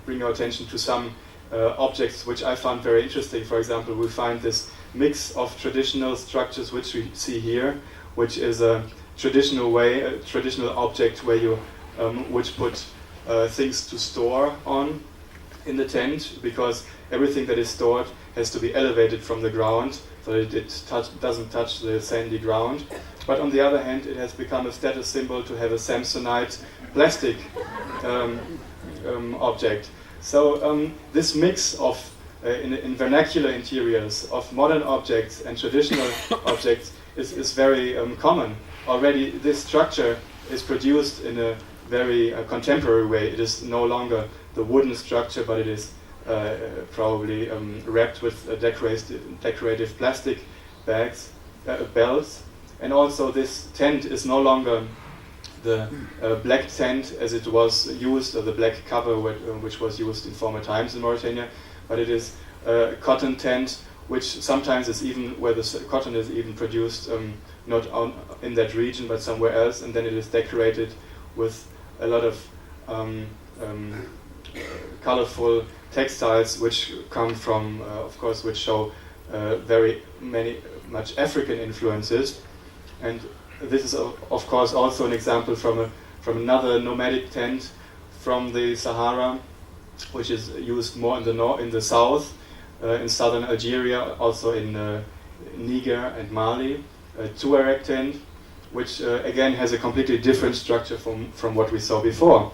bring your attention to some objects which I found very interesting. For example, we find this mix of traditional structures which we see here, which is a traditional object where you which put things to store on in the tent, because everything that is stored has to be elevated from the ground so that it doesn't touch the sandy ground. But on the other hand, it has become a status symbol to have a Samsonite plastic object. So this mix of in vernacular interiors of modern objects and traditional objects is very common. Already this structure is produced in a very contemporary way. It is no longer the wooden structure, but it is probably wrapped with decorative plastic belts. And also this tent is no longer the black tent as it was used, or the black cover which was used in former times in Mauritania, but it is a cotton tent, which sometimes is even where the cotton is even produced not in that region but somewhere else, and then it is decorated with a lot of colorful textiles which come from, of course, which show much African influences. And this is, of course, also an example from another nomadic tent from the Sahara, which is used more in the south, in southern Algeria, also in Niger and Mali, a Tuareg tent, which again has a completely different structure from what we saw before.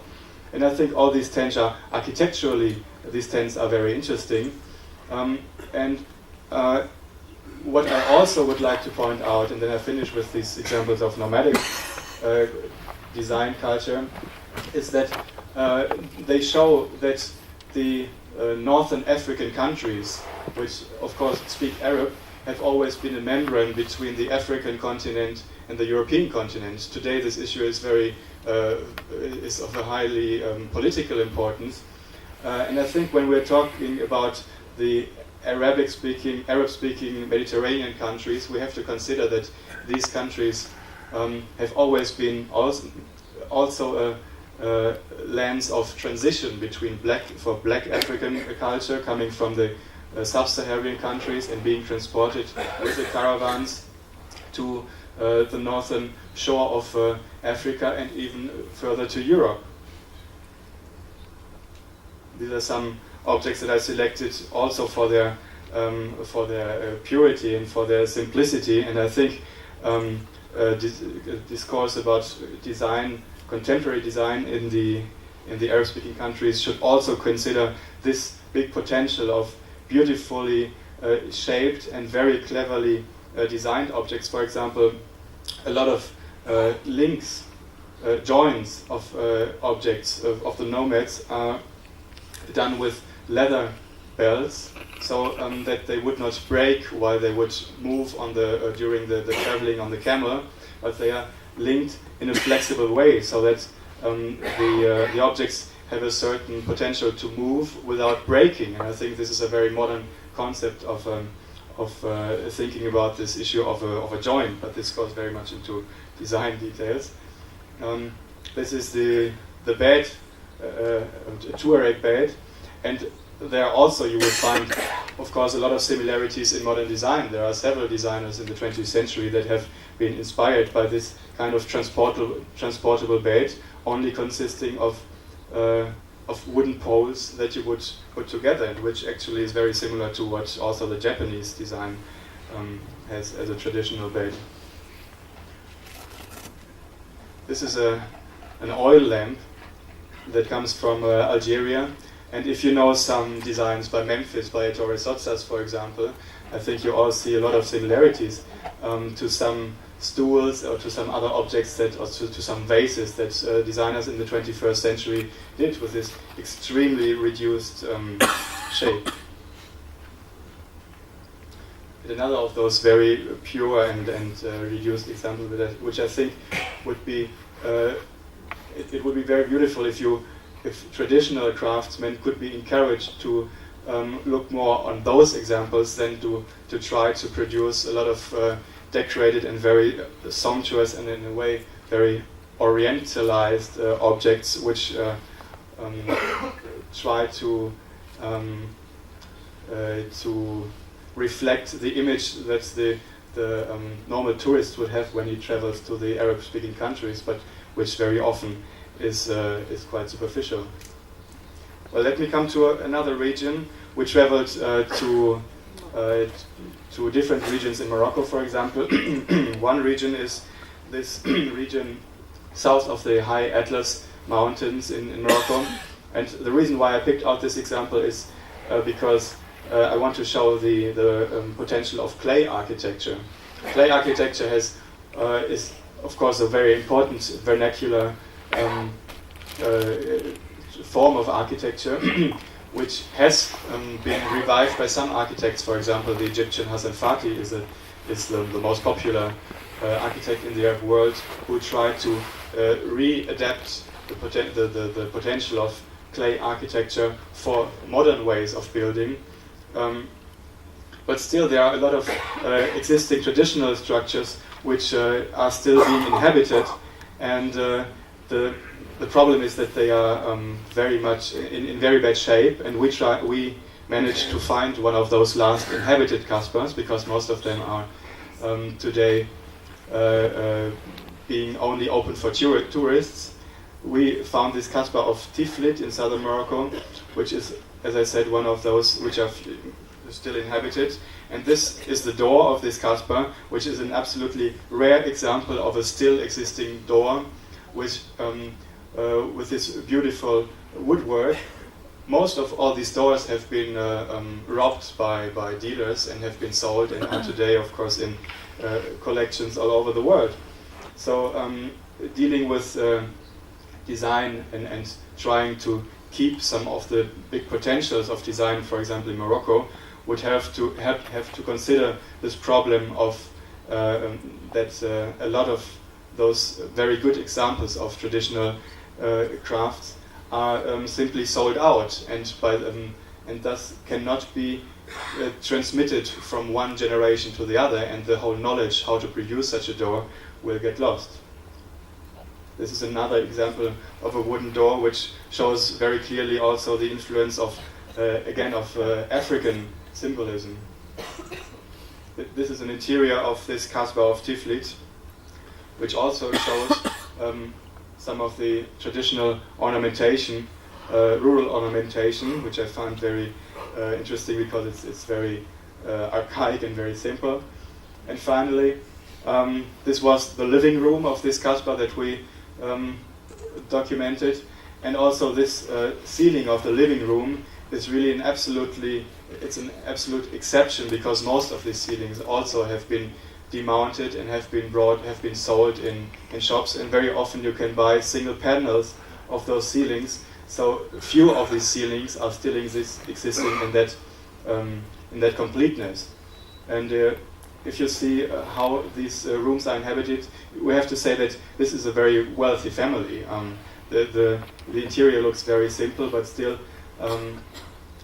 And I think all these tents are architecturally, these tents are very interesting. What I also would like to point out, and then I finish with these examples of nomadic design culture, is that they show that the northern African countries, which of course speak Arab, have always been a membrane between the African continent and the European continent. Today, this issue is is of a highly political importance, and I think when we're talking about the Arab-speaking Mediterranean countries, we have to consider that these countries have always been also lands of transition between black African culture coming from the sub-Saharan countries and being transported with the caravans to the northern shore of Africa and even further to Europe. These are some objects that I selected also for their purity and for their simplicity, and I think discourse about design, contemporary design in the Arab-speaking countries should also consider this big potential of beautifully shaped and very cleverly designed objects. For example, a lot of links, joins of objects of the nomads are done with leather belts, so that they would not break while they would move on during the traveling on the camel, but they are linked in a flexible way, so that the objects have a certain potential to move without breaking. And I think this is a very modern concept of thinking about this issue of a joint, but this goes very much into design details. This is the bed, a Tuareg bed, and there also you will find, of course, a lot of similarities in modern design. There are several designers in the 20th century that have been inspired by this kind of transportable bed, only consisting of wooden poles that you would put together, and which actually is very similar to what also the Japanese design has as a traditional bed. This is an oil lamp that comes from Algeria, and if you know some designs by Memphis, by Ettore Sottsass, for example, I think you all see a lot of similarities to some stools or to some other objects or to some vases that designers in the 21st century did with this extremely reduced shape. And another of those very pure and reduced examples, which I think would be it would be very beautiful if traditional craftsmen could be encouraged to look more on those examples than to try to produce a lot of decorated and very sumptuous and in a way very orientalized objects which try to reflect the image that the normal tourist would have when he travels to the Arab-speaking countries, but which very often is quite superficial. Well, let me come to another region. We traveled to different regions in Morocco, for example. One region is this region south of the high Atlas Mountains in Morocco. And the reason why I picked out this example is because I want to show the potential of clay architecture. Clay architecture is of course a very important vernacular form of architecture, which has been revived by some architects. For example, the Egyptian Hassan Fatih is the most popular architect in the Arab world, who tried to readapt the potential of clay architecture for modern ways of building. But still, there are a lot of existing traditional structures which are still being inhabited, and the problem is that they are very much in very bad shape, and we managed to find one of those last inhabited Kaspers, because most of them are today being only open for tourists. We found this Kasbah of Tiflit in southern Morocco, which is, as I said, one of those which are still inhabited. And this is the door of this Kasbah, which is an absolutely rare example of a still existing door, which with this beautiful woodwork. Most of all these doors have been robbed by dealers and have been sold, and are today, of course, in collections all over the world. So dealing with design and trying to keep some of the big potentials of design, for example in Morocco, would have to consider this problem of that a lot of those very good examples of traditional crafts are simply sold out, and thus cannot be transmitted from one generation to the other, and the whole knowledge how to produce such a door will get lost. This is another example of a wooden door which shows very clearly also the influence of African symbolism. This is an interior of this Kasbah of Tiflis, which also shows some of the traditional ornamentation, rural ornamentation, which I found very interesting because it's very archaic and very simple. And finally, this was the living room of this Kasbah that we documented, and also this ceiling of the living room is really an absolute exception, because most of these ceilings also have been demounted and have been sold in shops, and very often you can buy single panels of those ceilings. So few of these ceilings are still existing in that completeness. And if you see how these rooms are inhabited, we have to say that this is a very wealthy family. The interior looks very simple, but still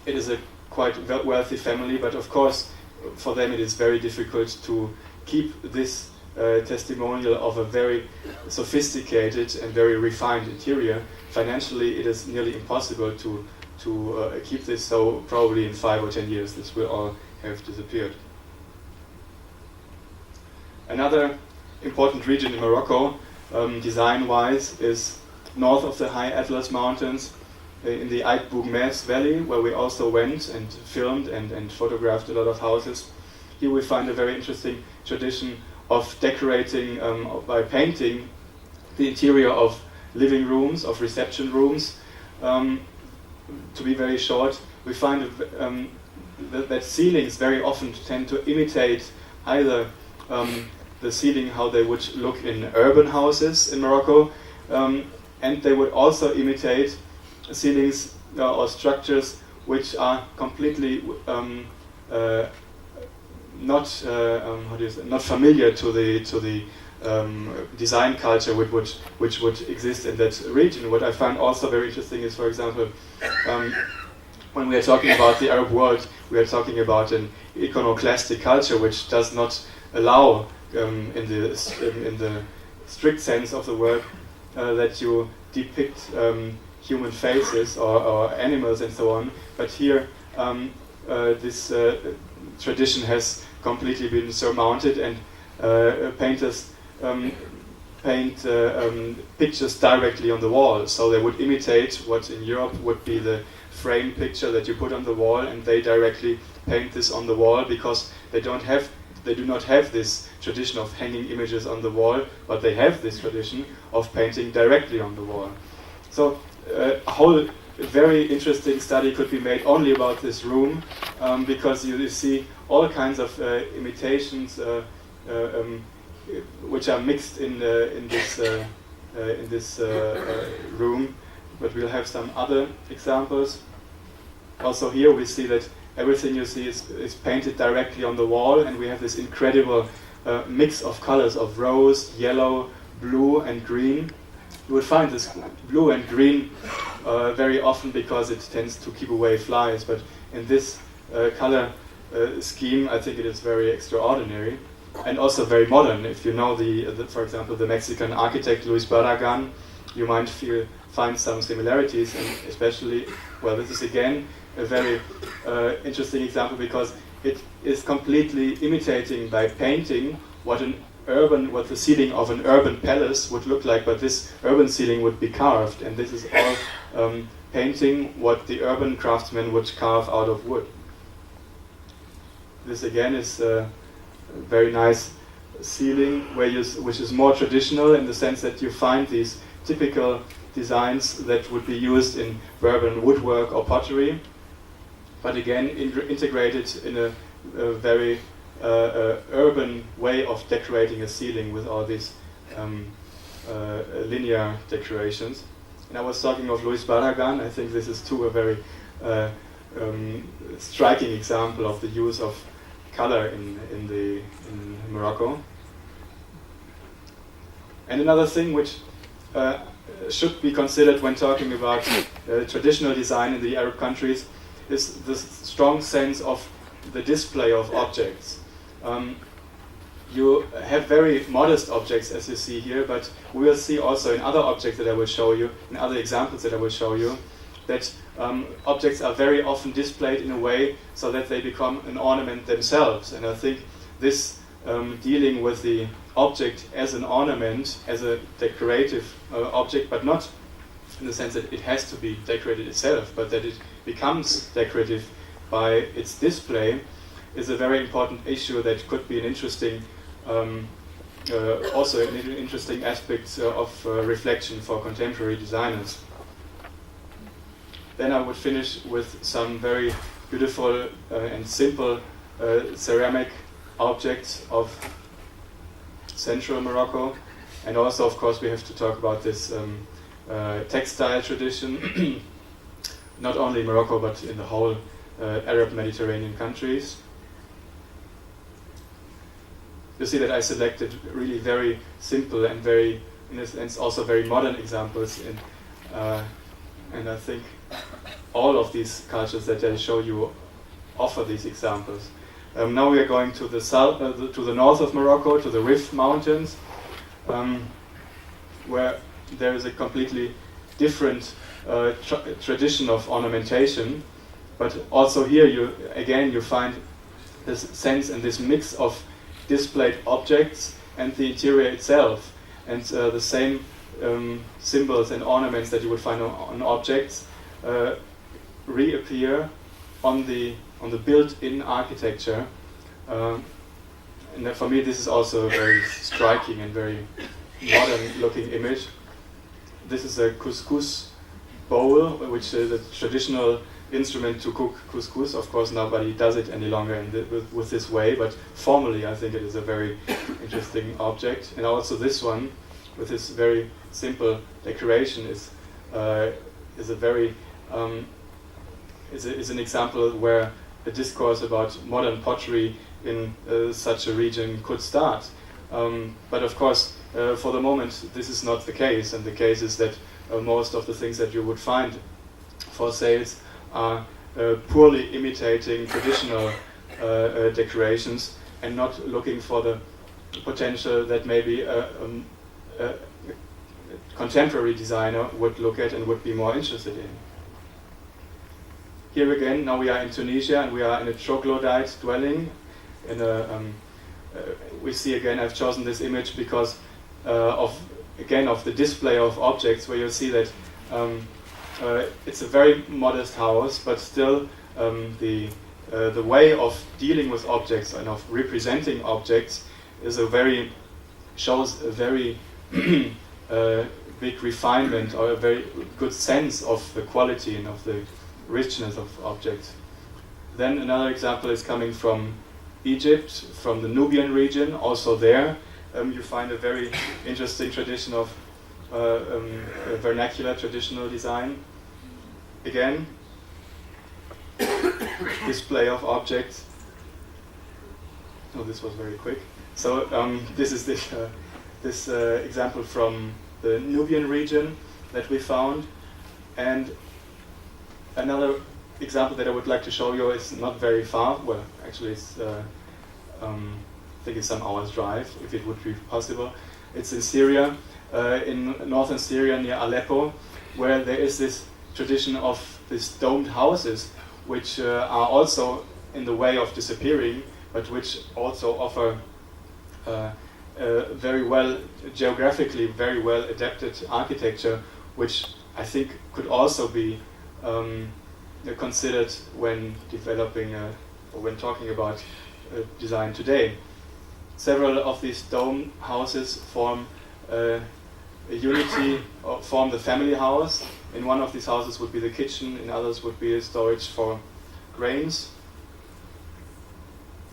it is a quite wealthy family. But of course, for them it is very difficult to keep this testimonial of a very sophisticated and very refined interior. Financially, it is nearly impossible to keep this, so probably in 5 or 10 years this will all have disappeared. Another important region in Morocco, design-wise, is north of the High Atlas Mountains, in the Ait Bougmez Valley, where we also went and filmed and photographed a lot of houses. Here we find a very interesting tradition of decorating by painting the interior of living rooms, of reception rooms. To be very short, we find that ceilings very often tend to imitate either the ceiling how they would look in urban houses in Morocco, and they would also imitate ceilings or structures which are completely not familiar to the design culture which would exist in that region. What I find also very interesting is, for example, when we are talking about the Arab world, we are talking about an iconoclastic culture which does not allow, in the strict sense of the word, that you depict human faces or animals and so on. But here, this tradition has completely been surmounted, and painters paint pictures directly on the wall. So they would imitate what in Europe would be the frame picture that you put on the wall, and they directly paint this on the wall, because they do not have this tradition of hanging images on the wall, but they have this tradition of painting directly on the wall. So a whole very interesting study could be made only about this room, because you see all kinds of imitations which are mixed in this room. But we'll have some other examples. Also here we see that everything you see is painted directly on the wall, and we have this incredible mix of colors of rose, yellow, blue and green. You would find this blue and green very often because it tends to keep away flies, but in this color scheme I think it is very extraordinary and also very modern. If you know for example, the Mexican architect Luis Barragan, you might find some similarities, and especially, well, this is again a very interesting example because it is completely imitating by painting what the ceiling of an urban palace would look like, but this urban ceiling would be carved, and this is all painting what the urban craftsman would carve out of wood. This again is a very nice ceiling which is more traditional in the sense that you find these typical designs that would be used in urban woodwork or pottery, but again integrated in a very urban way of decorating a ceiling with all these linear decorations. And I was talking of Luis Barragan. I think this is too a very striking example of the use of color in Morocco. And another thing which should be considered when talking about traditional design in the Arab countries is the strong sense of the display of objects. You have very modest objects, as you see here, but we will see also in other objects that I will show you, in other examples that I will show you, that objects are very often displayed in a way so that they become an ornament themselves. And I think this dealing with the object as an ornament, as a decorative object, but not in the sense that it has to be decorated itself, but that it becomes decorative by its display, is a very important issue that could be an interesting, also an interesting aspect of reflection for contemporary designers. Then I would finish with some very beautiful and simple ceramic objects of central Morocco, and also, of course, we have to talk about this textile tradition, not only in Morocco but in the whole Arab Mediterranean countries. You see that I selected really very simple and very, in a sense, also very modern examples, and I think all of these cultures that I show you offer these examples. Now we are going to the south, to the north of Morocco, to the Rif Mountains, where there is a completely different tradition of ornamentation. But also here, you find this sense and this mix of displayed objects and the interior itself, and the same symbols and ornaments that you would find on objects reappear on the built-in architecture, and for me this is also a very striking and very modern-looking image. This is a couscous bowl, which is a traditional instrument to cook couscous. Of course, nobody does it any longer with this way, but formally I think it is a very interesting object. And also this one, with this very simple decoration, is a very is an example where a discourse about modern pottery in such a region could start. But of course, for the moment, this is not the case, and the case is that most of the things that you would find for sales are poorly imitating traditional decorations and not looking for the potential that maybe a contemporary designer would look at and would be more interested in. Here again, now we are in Tunisia and we are in a troglodyte dwelling. We see again, I've chosen this image because of the display of objects, where you see that it's a very modest house, but still the way of dealing with objects and of representing objects shows a very big refinement, or a very good sense of the quality and of the richness of objects. Then another example is coming from Egypt, from the Nubian region. Also there you find a very interesting tradition of vernacular traditional design. Again, display of objects. Oh, this was very quick. So this is this example from the Nubian region that we found. And another example that I would like to show you is not very far. Well, actually it's I think it's some hours drive, if it would be possible. It's in Syria, in northern Syria near Aleppo, where there is this tradition of these domed houses, which are also in the way of disappearing, but which also offer very well, geographically very well adapted architecture, which I think could also be considered when developing or when talking about design today. Several of these dome houses form a unity, or form the family house. In one of these houses would be the kitchen, in others would be a storage for grains.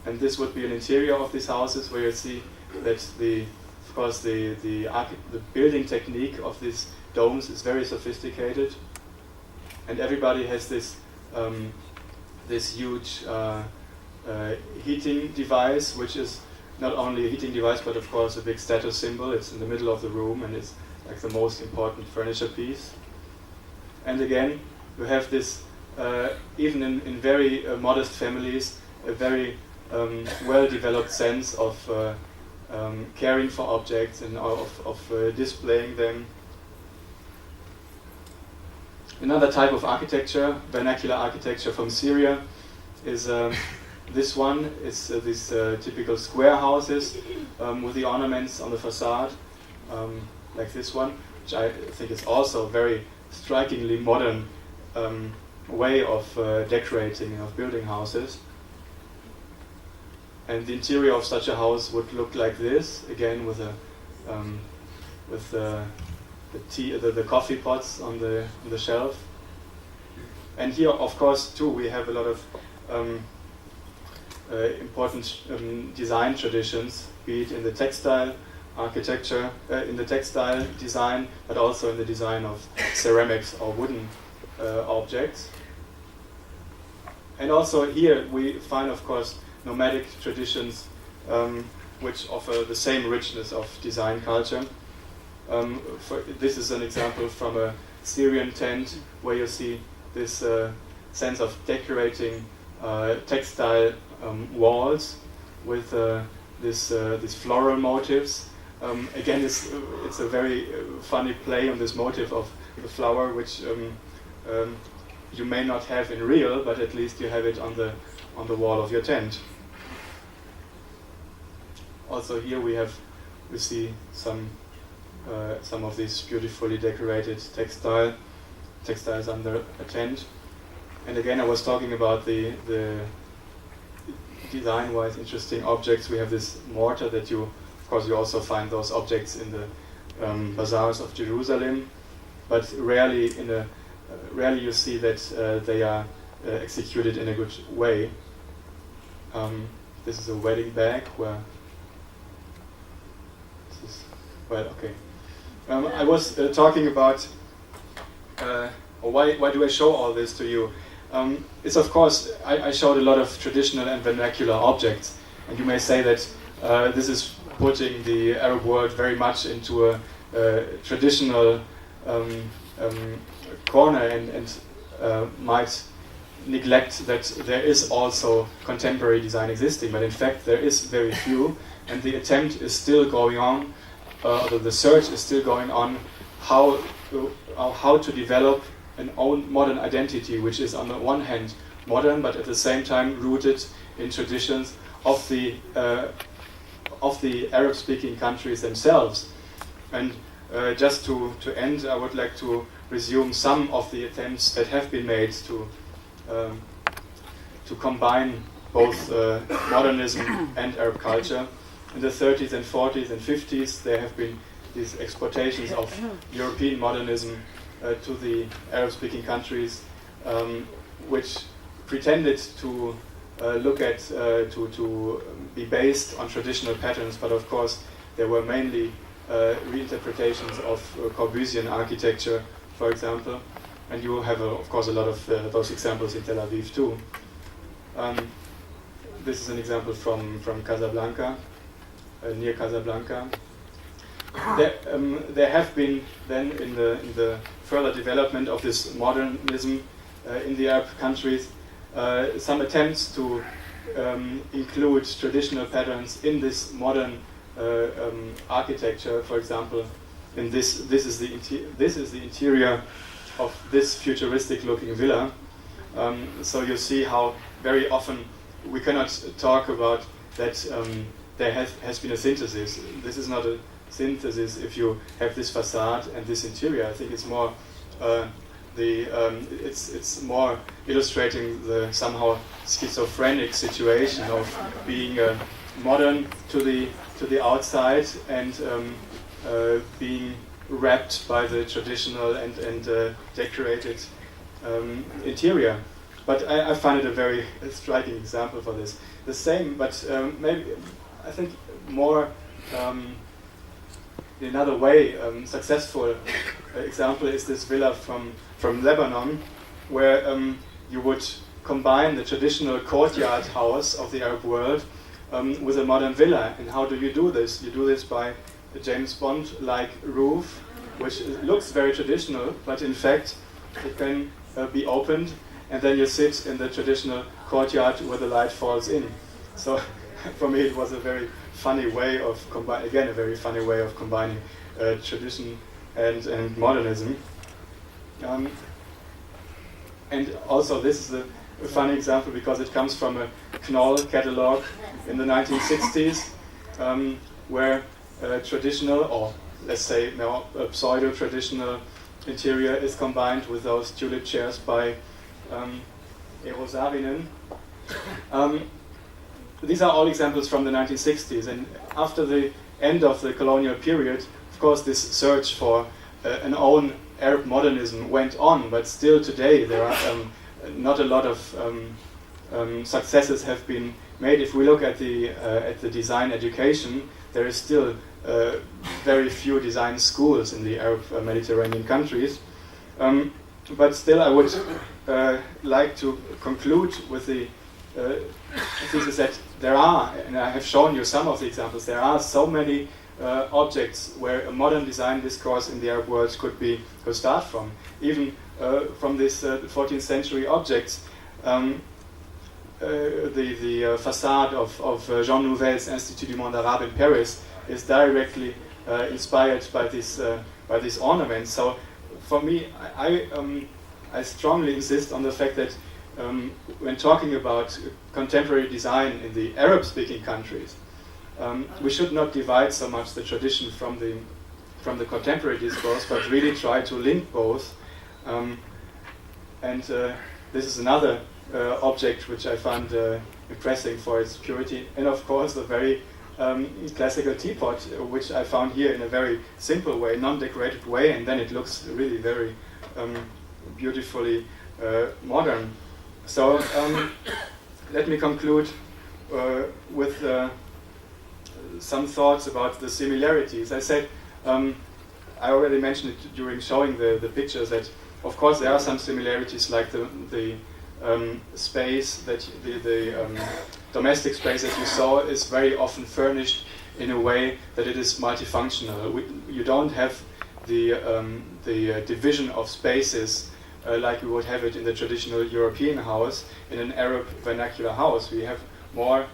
And this would be an interior of these houses, where you see that the building technique of these domes is very sophisticated, and everybody has this this huge heating device, which is not only a heating device, but of course a big status symbol. It's in the middle of the room, and it's like the most important furniture piece. And again, you have this, even in very modest families, a very well-developed sense of caring for objects and of displaying them. Another type of architecture, vernacular architecture from Syria, is this one. It's these typical square houses with the ornaments on the facade, like this one, which I think is also a very strikingly modern way of decorating, of building houses. And the interior of such a house would look like this, again with the coffee pots on the shelf. And here, of course, too, we have a lot of important design traditions, be it in the textile architecture, in the textile design, but also in the design of ceramics or wooden objects. And also here we find, of course, nomadic traditions which offer the same richness of design culture. This is an example from a Syrian tent where you see this sense of decorating textile walls with these floral motifs. Again, it's a very funny play on this motif of the flower, which you may not have in real, but at least you have it on the wall of your tent. Also here we see some of these beautifully decorated textiles under a tent. And again, I was talking about the design-wise interesting objects. We have this mortar that of course you also find those objects in the bazaars of Jerusalem, but rarely you see that they are executed in a good way. This is a wedding bag where this is, well, okay. I was talking about why do I show all this to you? It's of course I showed a lot of traditional and vernacular objects, and you may say that this is putting the Arab world very much into a traditional corner and might neglect that there is also contemporary design existing, but in fact there is very few, and the attempt is still going on, the search is still going on, how to develop an own modern identity, which is on the one hand modern, but at the same time rooted in traditions of the Arab-speaking countries themselves. And just to end, I would like to resume some of the attempts that have been made to combine both modernism and Arab culture. In the 30s and 40s and 50s, there have been these exportations of European modernism to the Arab-speaking countries, which pretended to look at to be based on traditional patterns, but of course there were mainly reinterpretations of Corbusian architecture, for example, and you have of course a lot of those examples in Tel Aviv too. This is an example from Casablanca, near Casablanca. There have been then in the further development of this modernism in the Arab countries some attempts to include traditional patterns in this modern architecture. For example, in this is the interior of this futuristic-looking villa. So you see how very often we cannot talk about that there has been a synthesis. This is not a synthesis if you have this facade and this interior. I think it's more it's more illustrating the somehow schizophrenic situation of being modern to the outside and being wrapped by the traditional and decorated interior. But I find it a very striking example for this. The same, but maybe I think more in another way successful example is this villa from Lebanon, where you would combine the traditional courtyard house of the Arab world with a modern villa. And how do you do this? You do this by a James Bond-like roof, which looks very traditional, but in fact it can be opened, and then you sit in the traditional courtyard where the light falls in. So for me it was a very funny way of combining tradition and modernism. And also this is a funny example because it comes from a Knoll catalog in the 1960s, where traditional, or let's say now a pseudo-traditional interior is combined with those tulip chairs by Eero Saarinen. These are all examples from the 1960s, and after the end of the colonial period, of course, this search for an own Arab modernism went on, but still today there are not a lot of successes have been made. If we look at the design education, there is still very few design schools in the Arab Mediterranean countries. But still, I would like to conclude with the thesis that there are, and I have shown you some of the examples, there are so many objects where a modern design discourse in the Arab world could start from. Even from these 14th century objects, the facade of Jean Nouvel's Institut du Monde Arabe in Paris is directly inspired by these ornaments. So for me, I strongly insist on the fact that when talking about contemporary design in the Arab-speaking countries, we should not divide so much the tradition from the contemporary discourse, but really try to link both. And this is another object which I found impressive for its purity, and of course the very classical teapot, which I found here in a very simple way, non-decorated way, and then it looks really very beautifully modern. So let me conclude with some thoughts about the similarities. I said, I already mentioned it during showing the pictures, that of course there are some similarities, like the space, that the domestic space that you saw is very often furnished in a way that it is multifunctional. You don't have the division of spaces like we would have it in the traditional European house. In an Arab vernacular house, we have more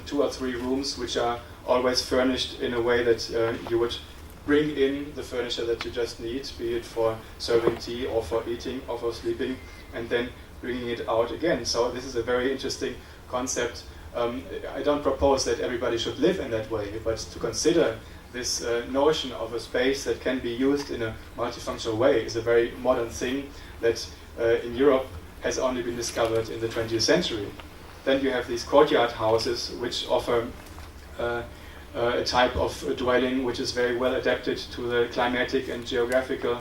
2 or 3 rooms which are always furnished in a way that you would bring in the furniture that you just need, be it for serving tea or for eating or for sleeping, and then bringing it out again. So this is a very interesting concept. I don't propose that everybody should live in that way, but to consider this notion of a space that can be used in a multifunctional way is a very modern thing that in Europe has only been discovered in the 20th century. Then you have these courtyard houses which offer a type of dwelling which is very well adapted to the climatic and geographical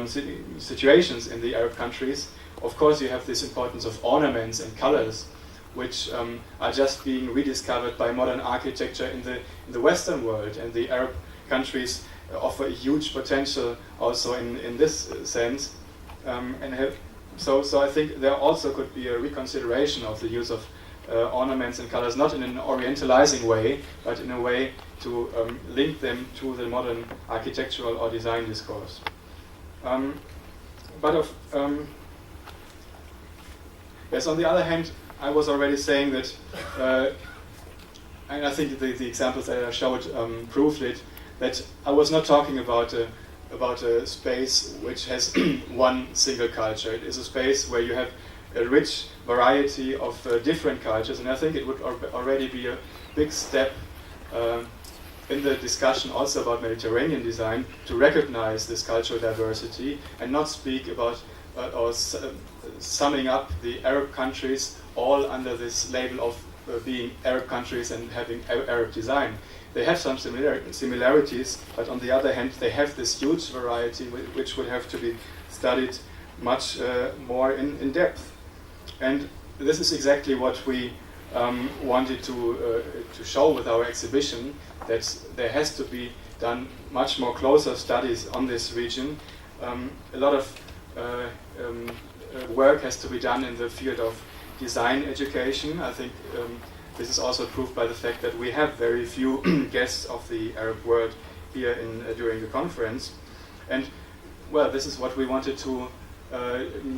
situations in the Arab countries. Of course, you have this importance of ornaments and colors, which are just being rediscovered by modern architecture in the Western world, and the Arab countries offer a huge potential also in this sense. So I think there also could be a reconsideration of the use of ornaments and colors, not in an orientalizing way, but in a way to link them to the modern architectural or design discourse. Yes, on the other hand, I was already saying that, and I think the examples that I showed proved it, that I was not talking about a space which has one single culture. It is a space where you have a rich variety of different cultures, and I think it would already be a big step in the discussion also about Mediterranean design to recognize this cultural diversity and not speak about or summing up the Arab countries all under this label of being Arab countries and having Arab design. They have some similarities, but on the other hand, they have this huge variety which would have to be studied much more in depth. And this is exactly what we wanted to show with our exhibition, that there has to be done much more closer studies on this region. A lot of work has to be done in the field of design education. I think this is also proved by the fact that we have very few guests of the Arab world here during the conference. And well, this is what we wanted to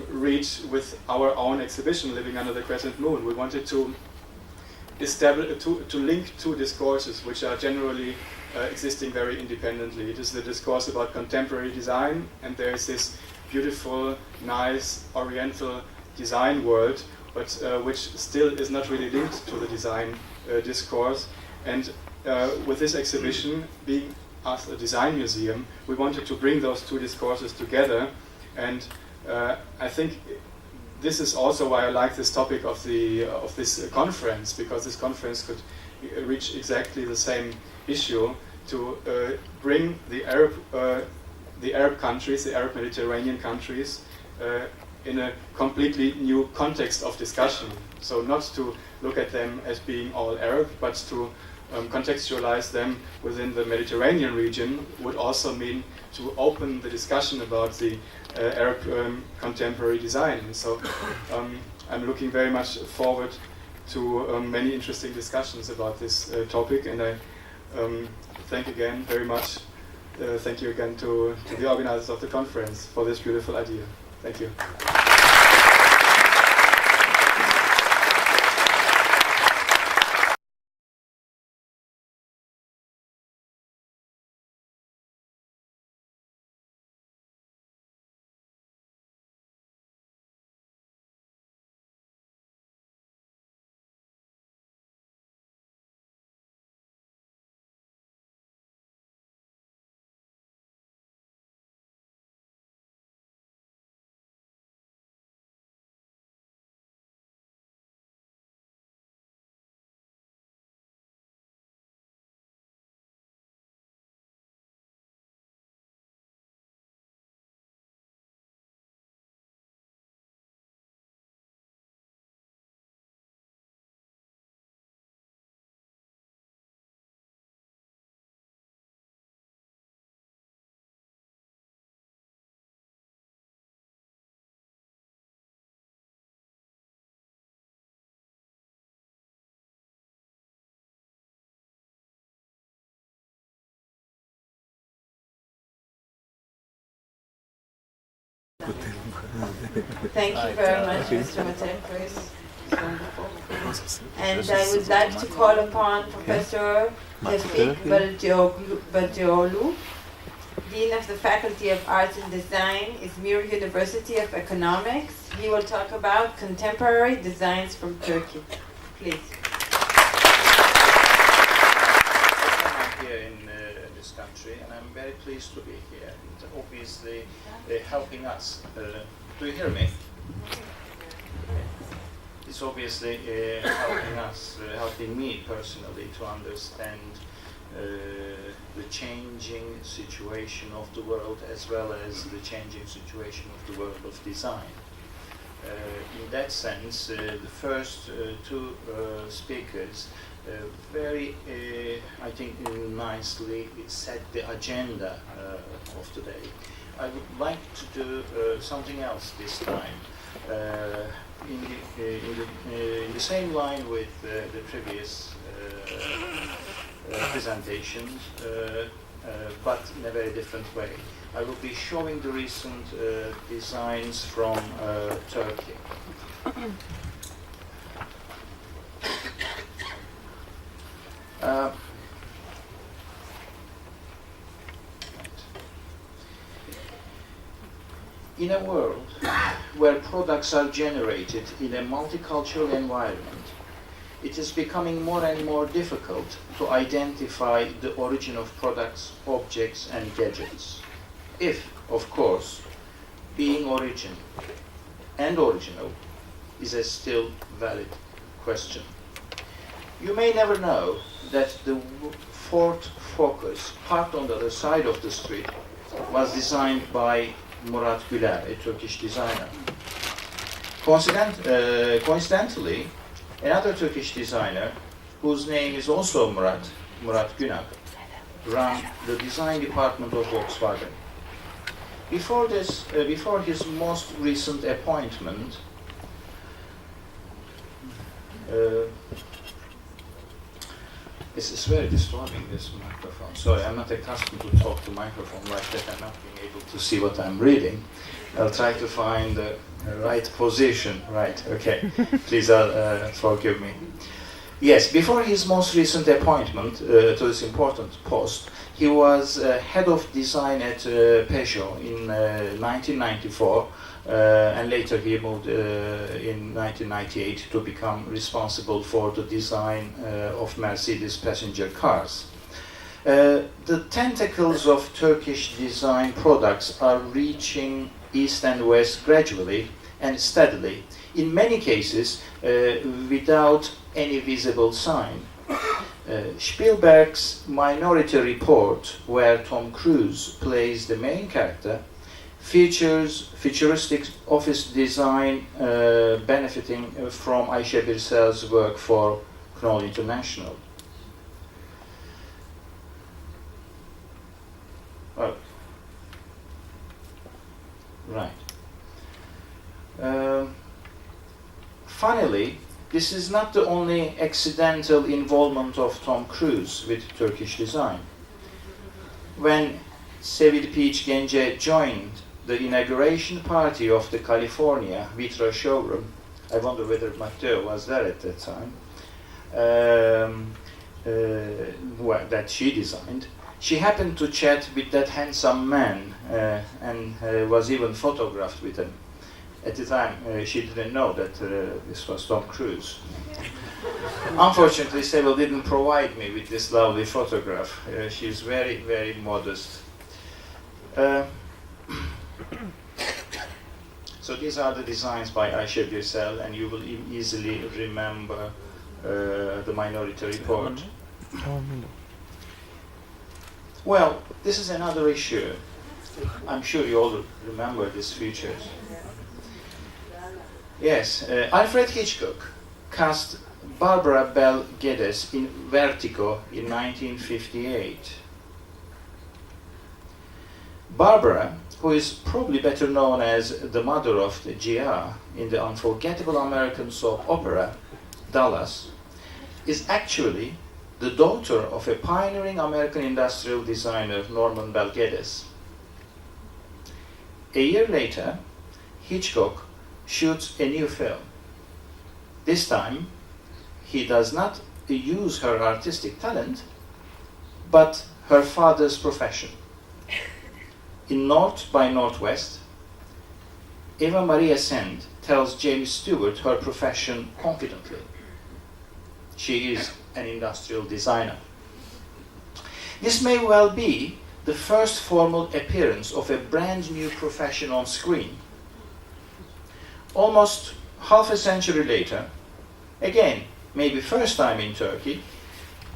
reach with our own exhibition, Living Under the Crescent Moon. We wanted to establish, to link two discourses which are generally existing very independently. It is the discourse about contemporary design, and there is this beautiful, nice, oriental design world, but which still is not really linked to the design discourse. And with this exhibition, being as a design museum, we wanted to bring those two discourses together. And I think this is also why I like this topic of this conference, because this conference could reach exactly the same issue, to bring the Arab countries, the Arab Mediterranean countries, in a completely new context of discussion. So not to look at them as being all Arab, but to contextualize them within the Mediterranean region would also mean to open the discussion about the Arab contemporary design. And so I'm looking very much forward to many interesting discussions about this topic, and I thank again very much. Thank you again to the organizers of the conference for this beautiful idea. Thank you. Thank you very much, Mr. Matenko. It's wonderful. And I would like to call upon Professor Tevfik Badioglu, Dean of the Faculty of Arts and Design, Izmir University of Economics. He will talk about contemporary designs from Turkey. Please. I'm here in this country, and I'm very pleased to be here. And obviously, helping us. Do you hear me? It's obviously helping us, helping me personally to understand the changing situation of the world, as well as the changing situation of the world of design. In that sense, the first two speakers very, I think, nicely set the agenda of today. I would like to do something else this time, in the same line with the previous presentations, but in a very different way. I will be showing the recent designs from Turkey. In a world where products are generated in a multicultural environment, it is becoming more and more difficult to identify the origin of products, objects, and gadgets. If, of course, being origin and original is a still valid question. You may never know that the Ford Focus, parked on the other side of the street, was designed by Murat Güler, a Turkish designer. Coincidentally, another Turkish designer, whose name is also Murat Güler, ran the design department of Volkswagen. Before his most recent appointment, It's very disturbing, this microphone. Sorry, I'm not accustomed to talk to microphone like that. I'm not being able to see what I'm reading. I'll try to find the right position. Right, okay. Please forgive me. Yes, before his most recent appointment to this important post, he was head of design at Peugeot in 1994, and later he moved in 1998 to become responsible for the design of Mercedes passenger cars. The tentacles of Turkish design products are reaching east and west gradually and steadily, in many cases without any visible sign. Spielberg's Minority Report, where Tom Cruise plays the main character, features futuristic office design benefiting from Ayşe Birsel's work for Knoll International. Oh. Right. Finally, this is not the only accidental involvement of Tom Cruise with Turkish design. When Sevil Peach Gence joined the inauguration party of the California Vitra showroom, I wonder whether Matteo was there at that time, that she designed, she happened to chat with that handsome man and was even photographed with him. At the time, she didn't know that this was Tom Cruise. Unfortunately, Sevil didn't provide me with this lovely photograph. She's very, very modest. So these are the designs by Ayşe Birsel, and you will easily remember the Minority Report. Well, this is another issue. I'm sure you all remember these features. Yes, Alfred Hitchcock cast Barbara Bel Geddes in Vertigo in 1958. Barbara, who is probably better known as the mother of the GR in the unforgettable American soap opera Dallas, is actually the daughter of a pioneering American industrial designer, Norman Bel Geddes. A year later, Hitchcock shoots a new film. This time, he does not use her artistic talent, but her father's profession. In North by Northwest, Eva Maria Sand tells James Stewart her profession confidently. She is an industrial designer. This may well be the first formal appearance of a brand new profession on screen. Almost half a century later, again, maybe first time in Turkey,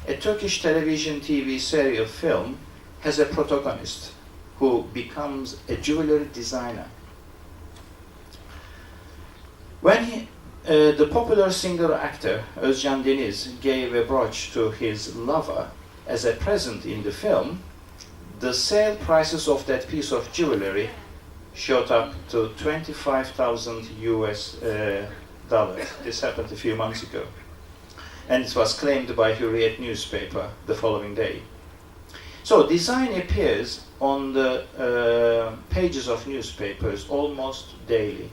a Turkish television TV serial film has a protagonist who becomes a jewelry designer. When the popular singer-actor Özcan Deniz gave a brooch to his lover as a present in the film, the sale prices of that piece of jewelry shot up to $25,000 US dollars. This happened a few months ago. And it was claimed by Hürriyet newspaper the following day. So design appears on the pages of newspapers almost daily.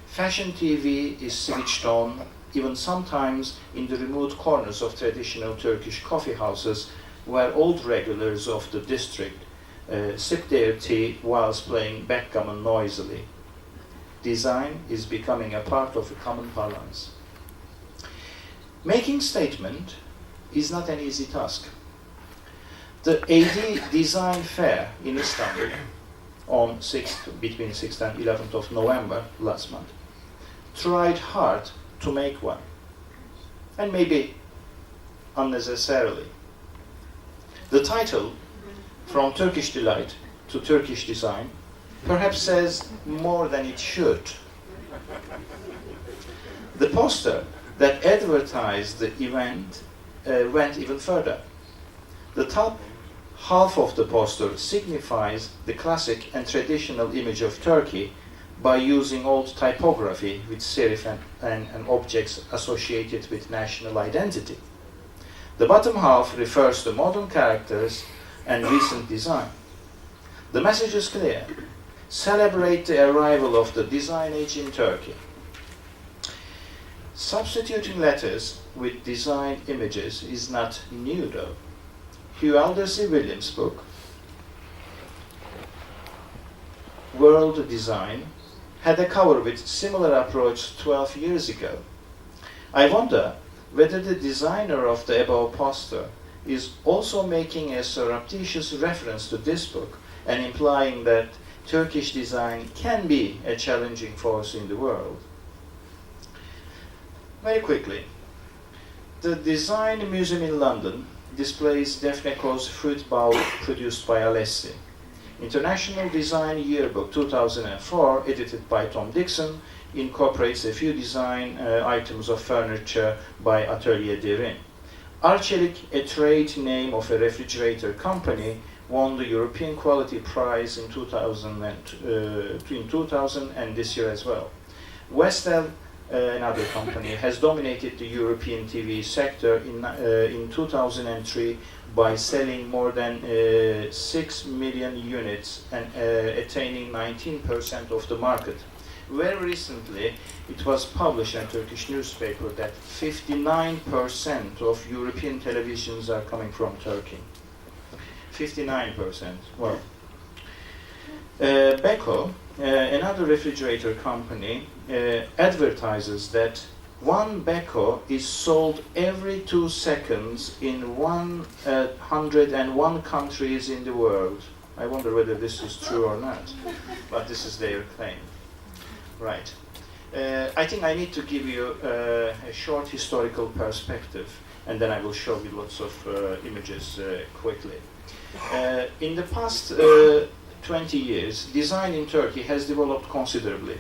Fashion TV is switched on, even sometimes in the remote corners of traditional Turkish coffee houses where old regulars of the district sip their tea whilst playing backgammon noisily. Design is becoming a part of a common parlance. Making statement is not an easy task. The AD Design Fair in Istanbul on between 6th and 11th of November last month tried hard to make one, and maybe unnecessarily. The title, From Turkish Delight to Turkish Design, perhaps says more than it should. The poster that advertised the event went even further. The top half of the poster signifies the classic and traditional image of Turkey by using old typography with serif and objects associated with national identity. The bottom half refers to modern characters and recent design. The message is clear. Celebrate the arrival of the design age in Turkey. Substituting letters with design images is not new though. Hugh Aldersey Williams' book, World Design, had a cover with similar approach 12 years ago. I wonder whether the designer of the above poster is also making a surreptitious reference to this book and implying that Turkish design can be a challenging force in the world. Very quickly, the Design Museum in London displays Daphne Coe's fruit bowl produced by Alessi. International Design Yearbook 2004, edited by Tom Dixon, incorporates a few design items of furniture by Atelier Derin. Arçelik, a trade name of a refrigerator company, won the European Quality Prize in 2000 and this year as well. Westel, another company, has dominated the European TV sector in 2003 by selling more than 6 million units and attaining 19% of the market. Very recently, it was published in a Turkish newspaper that 59% of European televisions are coming from Turkey. 59%. Well, Beko, another refrigerator company, advertises that one Beko is sold every 2 seconds in 101 countries in the world. I wonder whether this is true or not, but this is their claim. Right. I think I need to give you a short historical perspective, and then I will show you lots of images quickly. In the past 20 years, design in Turkey has developed considerably.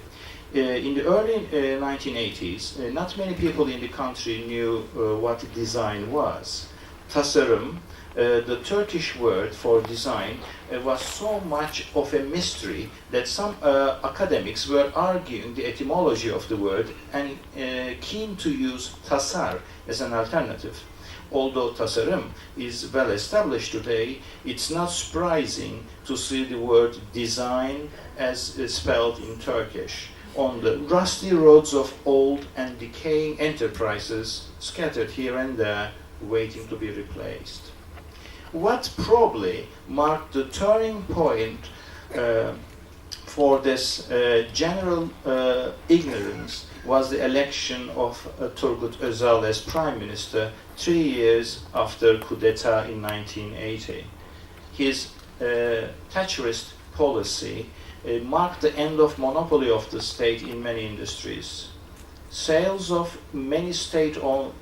In the early 1980s, not many people in the country knew what design was. Tasarım, the Turkish word for design, was so much of a mystery that some academics were arguing the etymology of the word and keen to use tasar as an alternative. Although tasarım is well established today, it's not surprising to see the word design as spelled in Turkish on the rusty roads of old and decaying enterprises scattered here and there, waiting to be replaced. What probably marked the turning point for this general ignorance was the election of Turgut Özal as Prime Minister 3 years after coup d'etat in 1980. His Thatcherist policy marked the end of monopoly of the state in many industries. Sales of many state-owned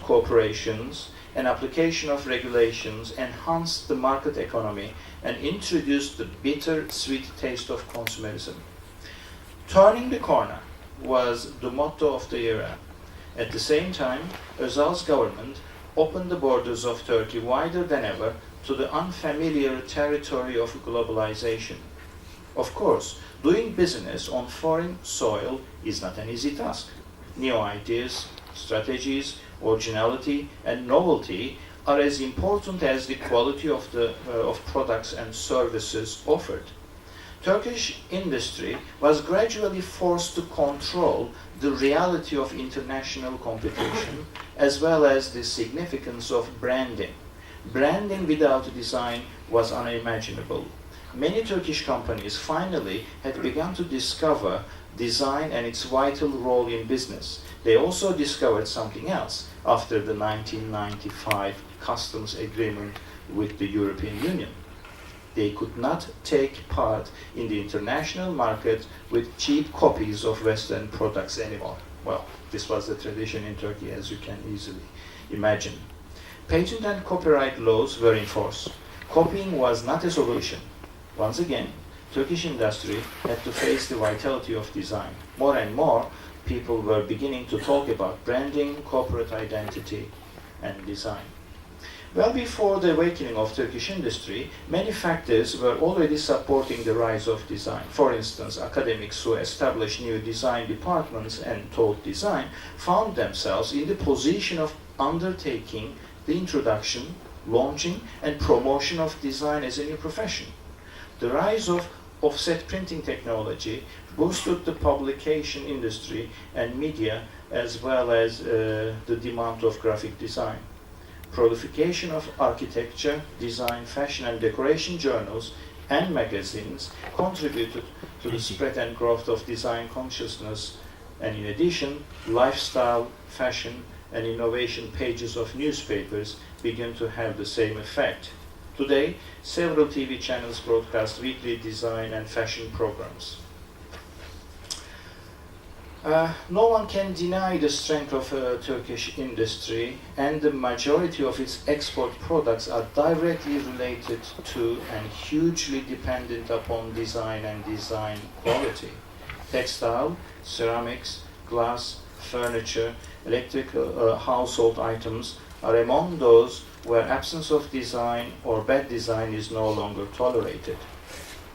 corporations and application of regulations enhanced the market economy and introduced the bitter, sweet taste of consumerism. Turning the corner was the motto of the era. At the same time, Özal's government opened the borders of Turkey wider than ever to the unfamiliar territory of globalization. Of course, doing business on foreign soil is not an easy task. New ideas, strategies, originality, and novelty are as important as the quality of products and services offered. Turkish industry was gradually forced to control the reality of international competition as well as the significance of branding. Branding without design was unimaginable. Many Turkish companies finally had begun to discover design and its vital role in business. They also discovered something else after the 1995 customs agreement with the European Union. They could not take part in the international market with cheap copies of Western products anymore. Well, this was the tradition in Turkey, as you can easily imagine. Patent and copyright laws were in force. Copying was not a solution. Once again, Turkish industry had to face the vitality of design. More and more, people were beginning to talk about branding, corporate identity, and design. Well before the awakening of Turkish industry, many factors were already supporting the rise of design. For instance, academics who established new design departments and taught design found themselves in the position of undertaking the introduction, launching, and promotion of design as a new profession. The rise of offset printing technology boosted the publication industry and media, as well as the demand of graphic design. Proliferation of architecture, design, fashion, and decoration journals and magazines contributed to the spread and growth of design consciousness, and in addition, lifestyle, fashion, and innovation pages of newspapers began to have the same effect. Today, several TV channels broadcast weekly design and fashion programs. No one can deny the strength of Turkish industry, and the majority of its export products are directly related to and hugely dependent upon design and design quality. Textile, ceramics, glass, furniture, electric household items are among those where absence of design or bad design is no longer tolerated.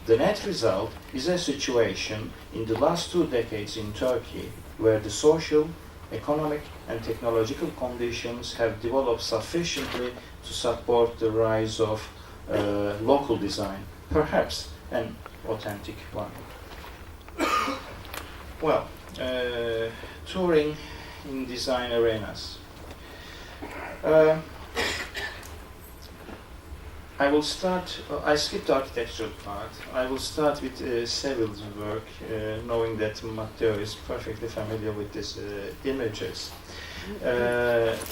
The net result is a situation in the last 2 decades in Turkey where the social, economic, and technological conditions have developed sufficiently to support the rise of local design, perhaps an authentic one. Well, touring in design arenas. I skipped the architectural part. I will start with Sevil's work, knowing that Matteo is perfectly familiar with these images.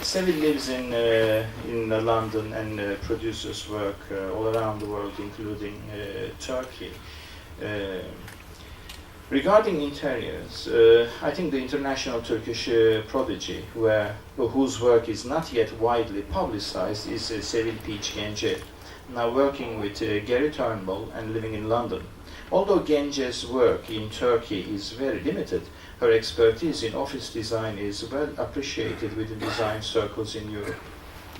Sevil lives in London and produces work all around the world, including Turkey. Regarding interiors, I think the international Turkish prodigy, whose work is not yet widely publicized, is Sevil Peach Gence, now working with Gary Turnbull and living in London. Although Gence's work in Turkey is very limited, her expertise in office design is well appreciated within design circles in Europe.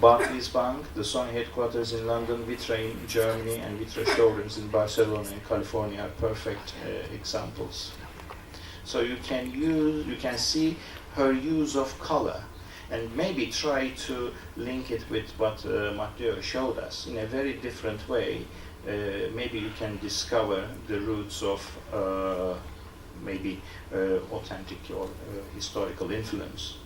Barclays Bank, the Sony headquarters in London, Vitra in Germany, and Vitra showrooms in Barcelona and California are perfect examples. So you can see her use of color, and maybe try to link it with what Matteo showed us in a very different way. Maybe you can discover the roots of maybe authentic or historical influence.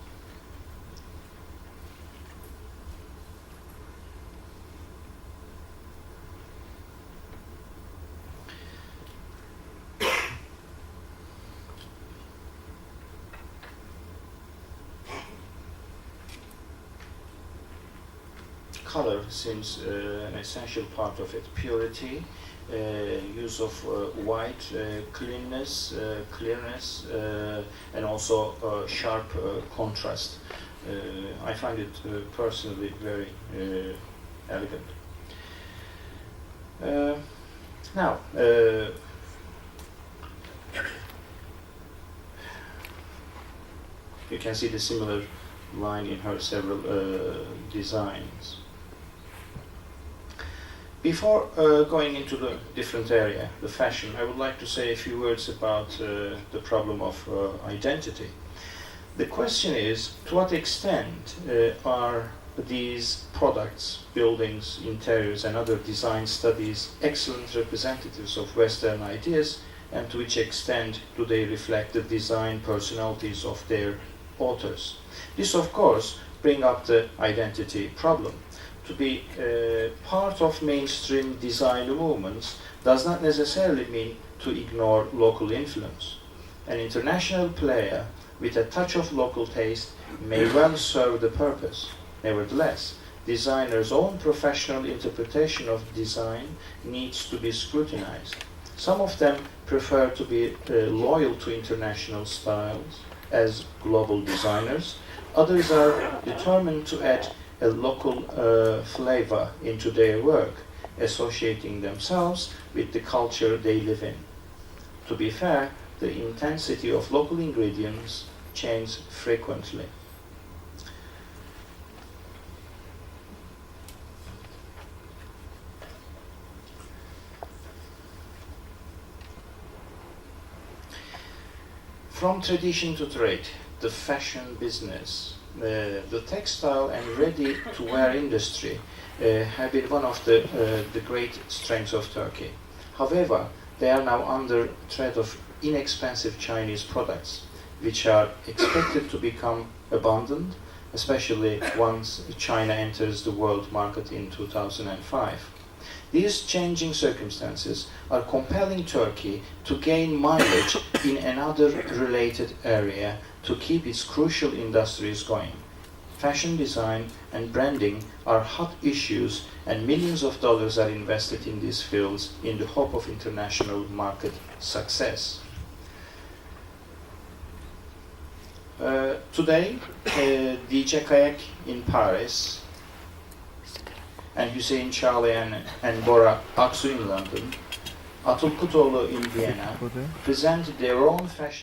Color seems an essential part of it. Purity, use of white, cleanness, clearness, and also sharp contrast. I find it personally very elegant. Now, you can see the similar line in her several designs. Before going into the different area, the fashion, I would like to say a few words about the problem of identity. The question is, to what extent are these products, buildings, interiors, and other design studies excellent representatives of Western ideas, and to which extent do they reflect the design personalities of their authors? This, of course, brings up the identity problem. To be part of mainstream design movements does not necessarily mean to ignore local influence. An international player with a touch of local taste may well serve the purpose. Nevertheless, designers' own professional interpretation of design needs to be scrutinized. Some of them prefer to be loyal to international styles as global designers. Others are determined to add a local flavor into their work, associating themselves with the culture they live in. To be fair, the intensity of local ingredients changes frequently. From tradition to trade, the fashion business, the textile and ready-to-wear industry have been one of the great strengths of Turkey. However, they are now under threat of inexpensive Chinese products, which are expected to become abundant, especially once China enters the world market in 2005. These changing circumstances are compelling Turkey to gain mileage in another related area to keep its crucial industries going. Fashion design and branding are hot issues, and millions of dollars are invested in these fields in the hope of international market success. Today, DJ Kayak in Paris and Hüseyin Çağlayan and Bora Aksu in London, Atıl Kutoğlu in Vienna present their own fashion